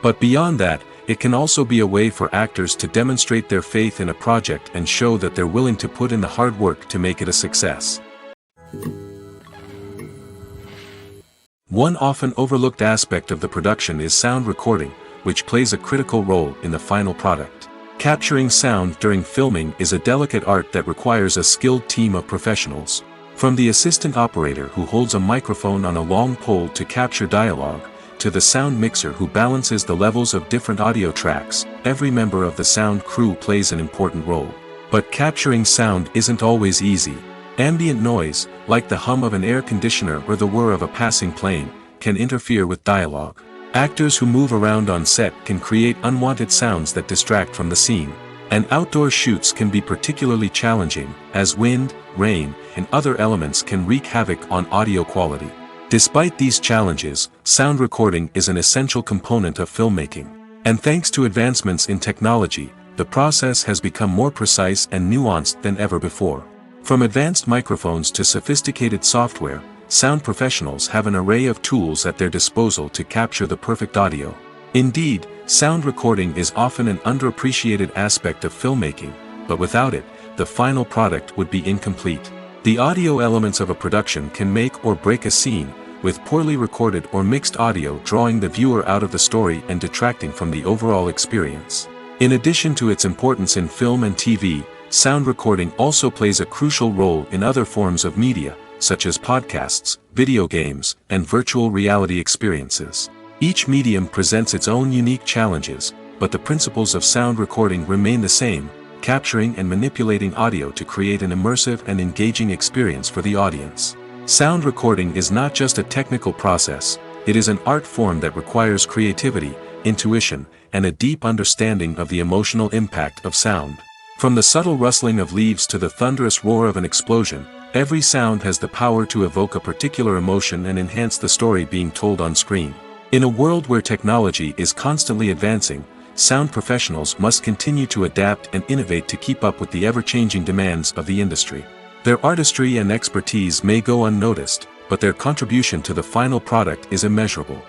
[SPEAKER 1] But beyond that, it can also be a way for actors to demonstrate their faith in a project and show that they're willing to put in the hard work to make it a success. One often overlooked aspect of the production is sound recording, which plays a critical role in the final product. Capturing sound during filming is a delicate art that requires a skilled team of professionals. From the assistant operator who holds a microphone on a long pole to capture dialogue, to the sound mixer who balances the levels of different audio tracks, every member of the sound crew plays an important role. But capturing sound isn't always easy. Ambient noise, like the hum of an air conditioner or the whir of a passing plane, can interfere with dialogue. Actors who move around on set can create unwanted sounds that distract from the scene. And outdoor shoots can be particularly challenging, as wind, rain, and other elements can wreak havoc on audio quality. Despite these challenges, sound recording is an essential component of filmmaking. And thanks to advancements in technology, the process has become more precise and nuanced than ever before. From advanced microphones to sophisticated software, sound professionals have an array of tools at their disposal to capture the perfect audio. Indeed, sound recording is often an underappreciated aspect of filmmaking, but without it, the final product would be incomplete. The audio elements of a production can make or break a scene, with poorly recorded or mixed audio drawing the viewer out of the story and detracting from the overall experience. In addition to its importance in film and TV, sound recording also plays a crucial role in other forms of media, such as podcasts, video games, and virtual reality experiences. Each medium presents its own unique challenges, but the principles of sound recording remain the same, capturing and manipulating audio to create an immersive and engaging experience for the audience. Sound recording is not just a technical process, it is an art form that requires creativity, intuition, and a deep understanding of the emotional impact of sound. From the subtle rustling of leaves to the thunderous roar of an explosion, every sound has the power to evoke a particular emotion and enhance the story being told on screen. In a world where technology is constantly advancing, sound professionals must continue to adapt and innovate to keep up with the ever-changing demands of the industry. Their artistry and expertise may go unnoticed, but their contribution to the final product is immeasurable.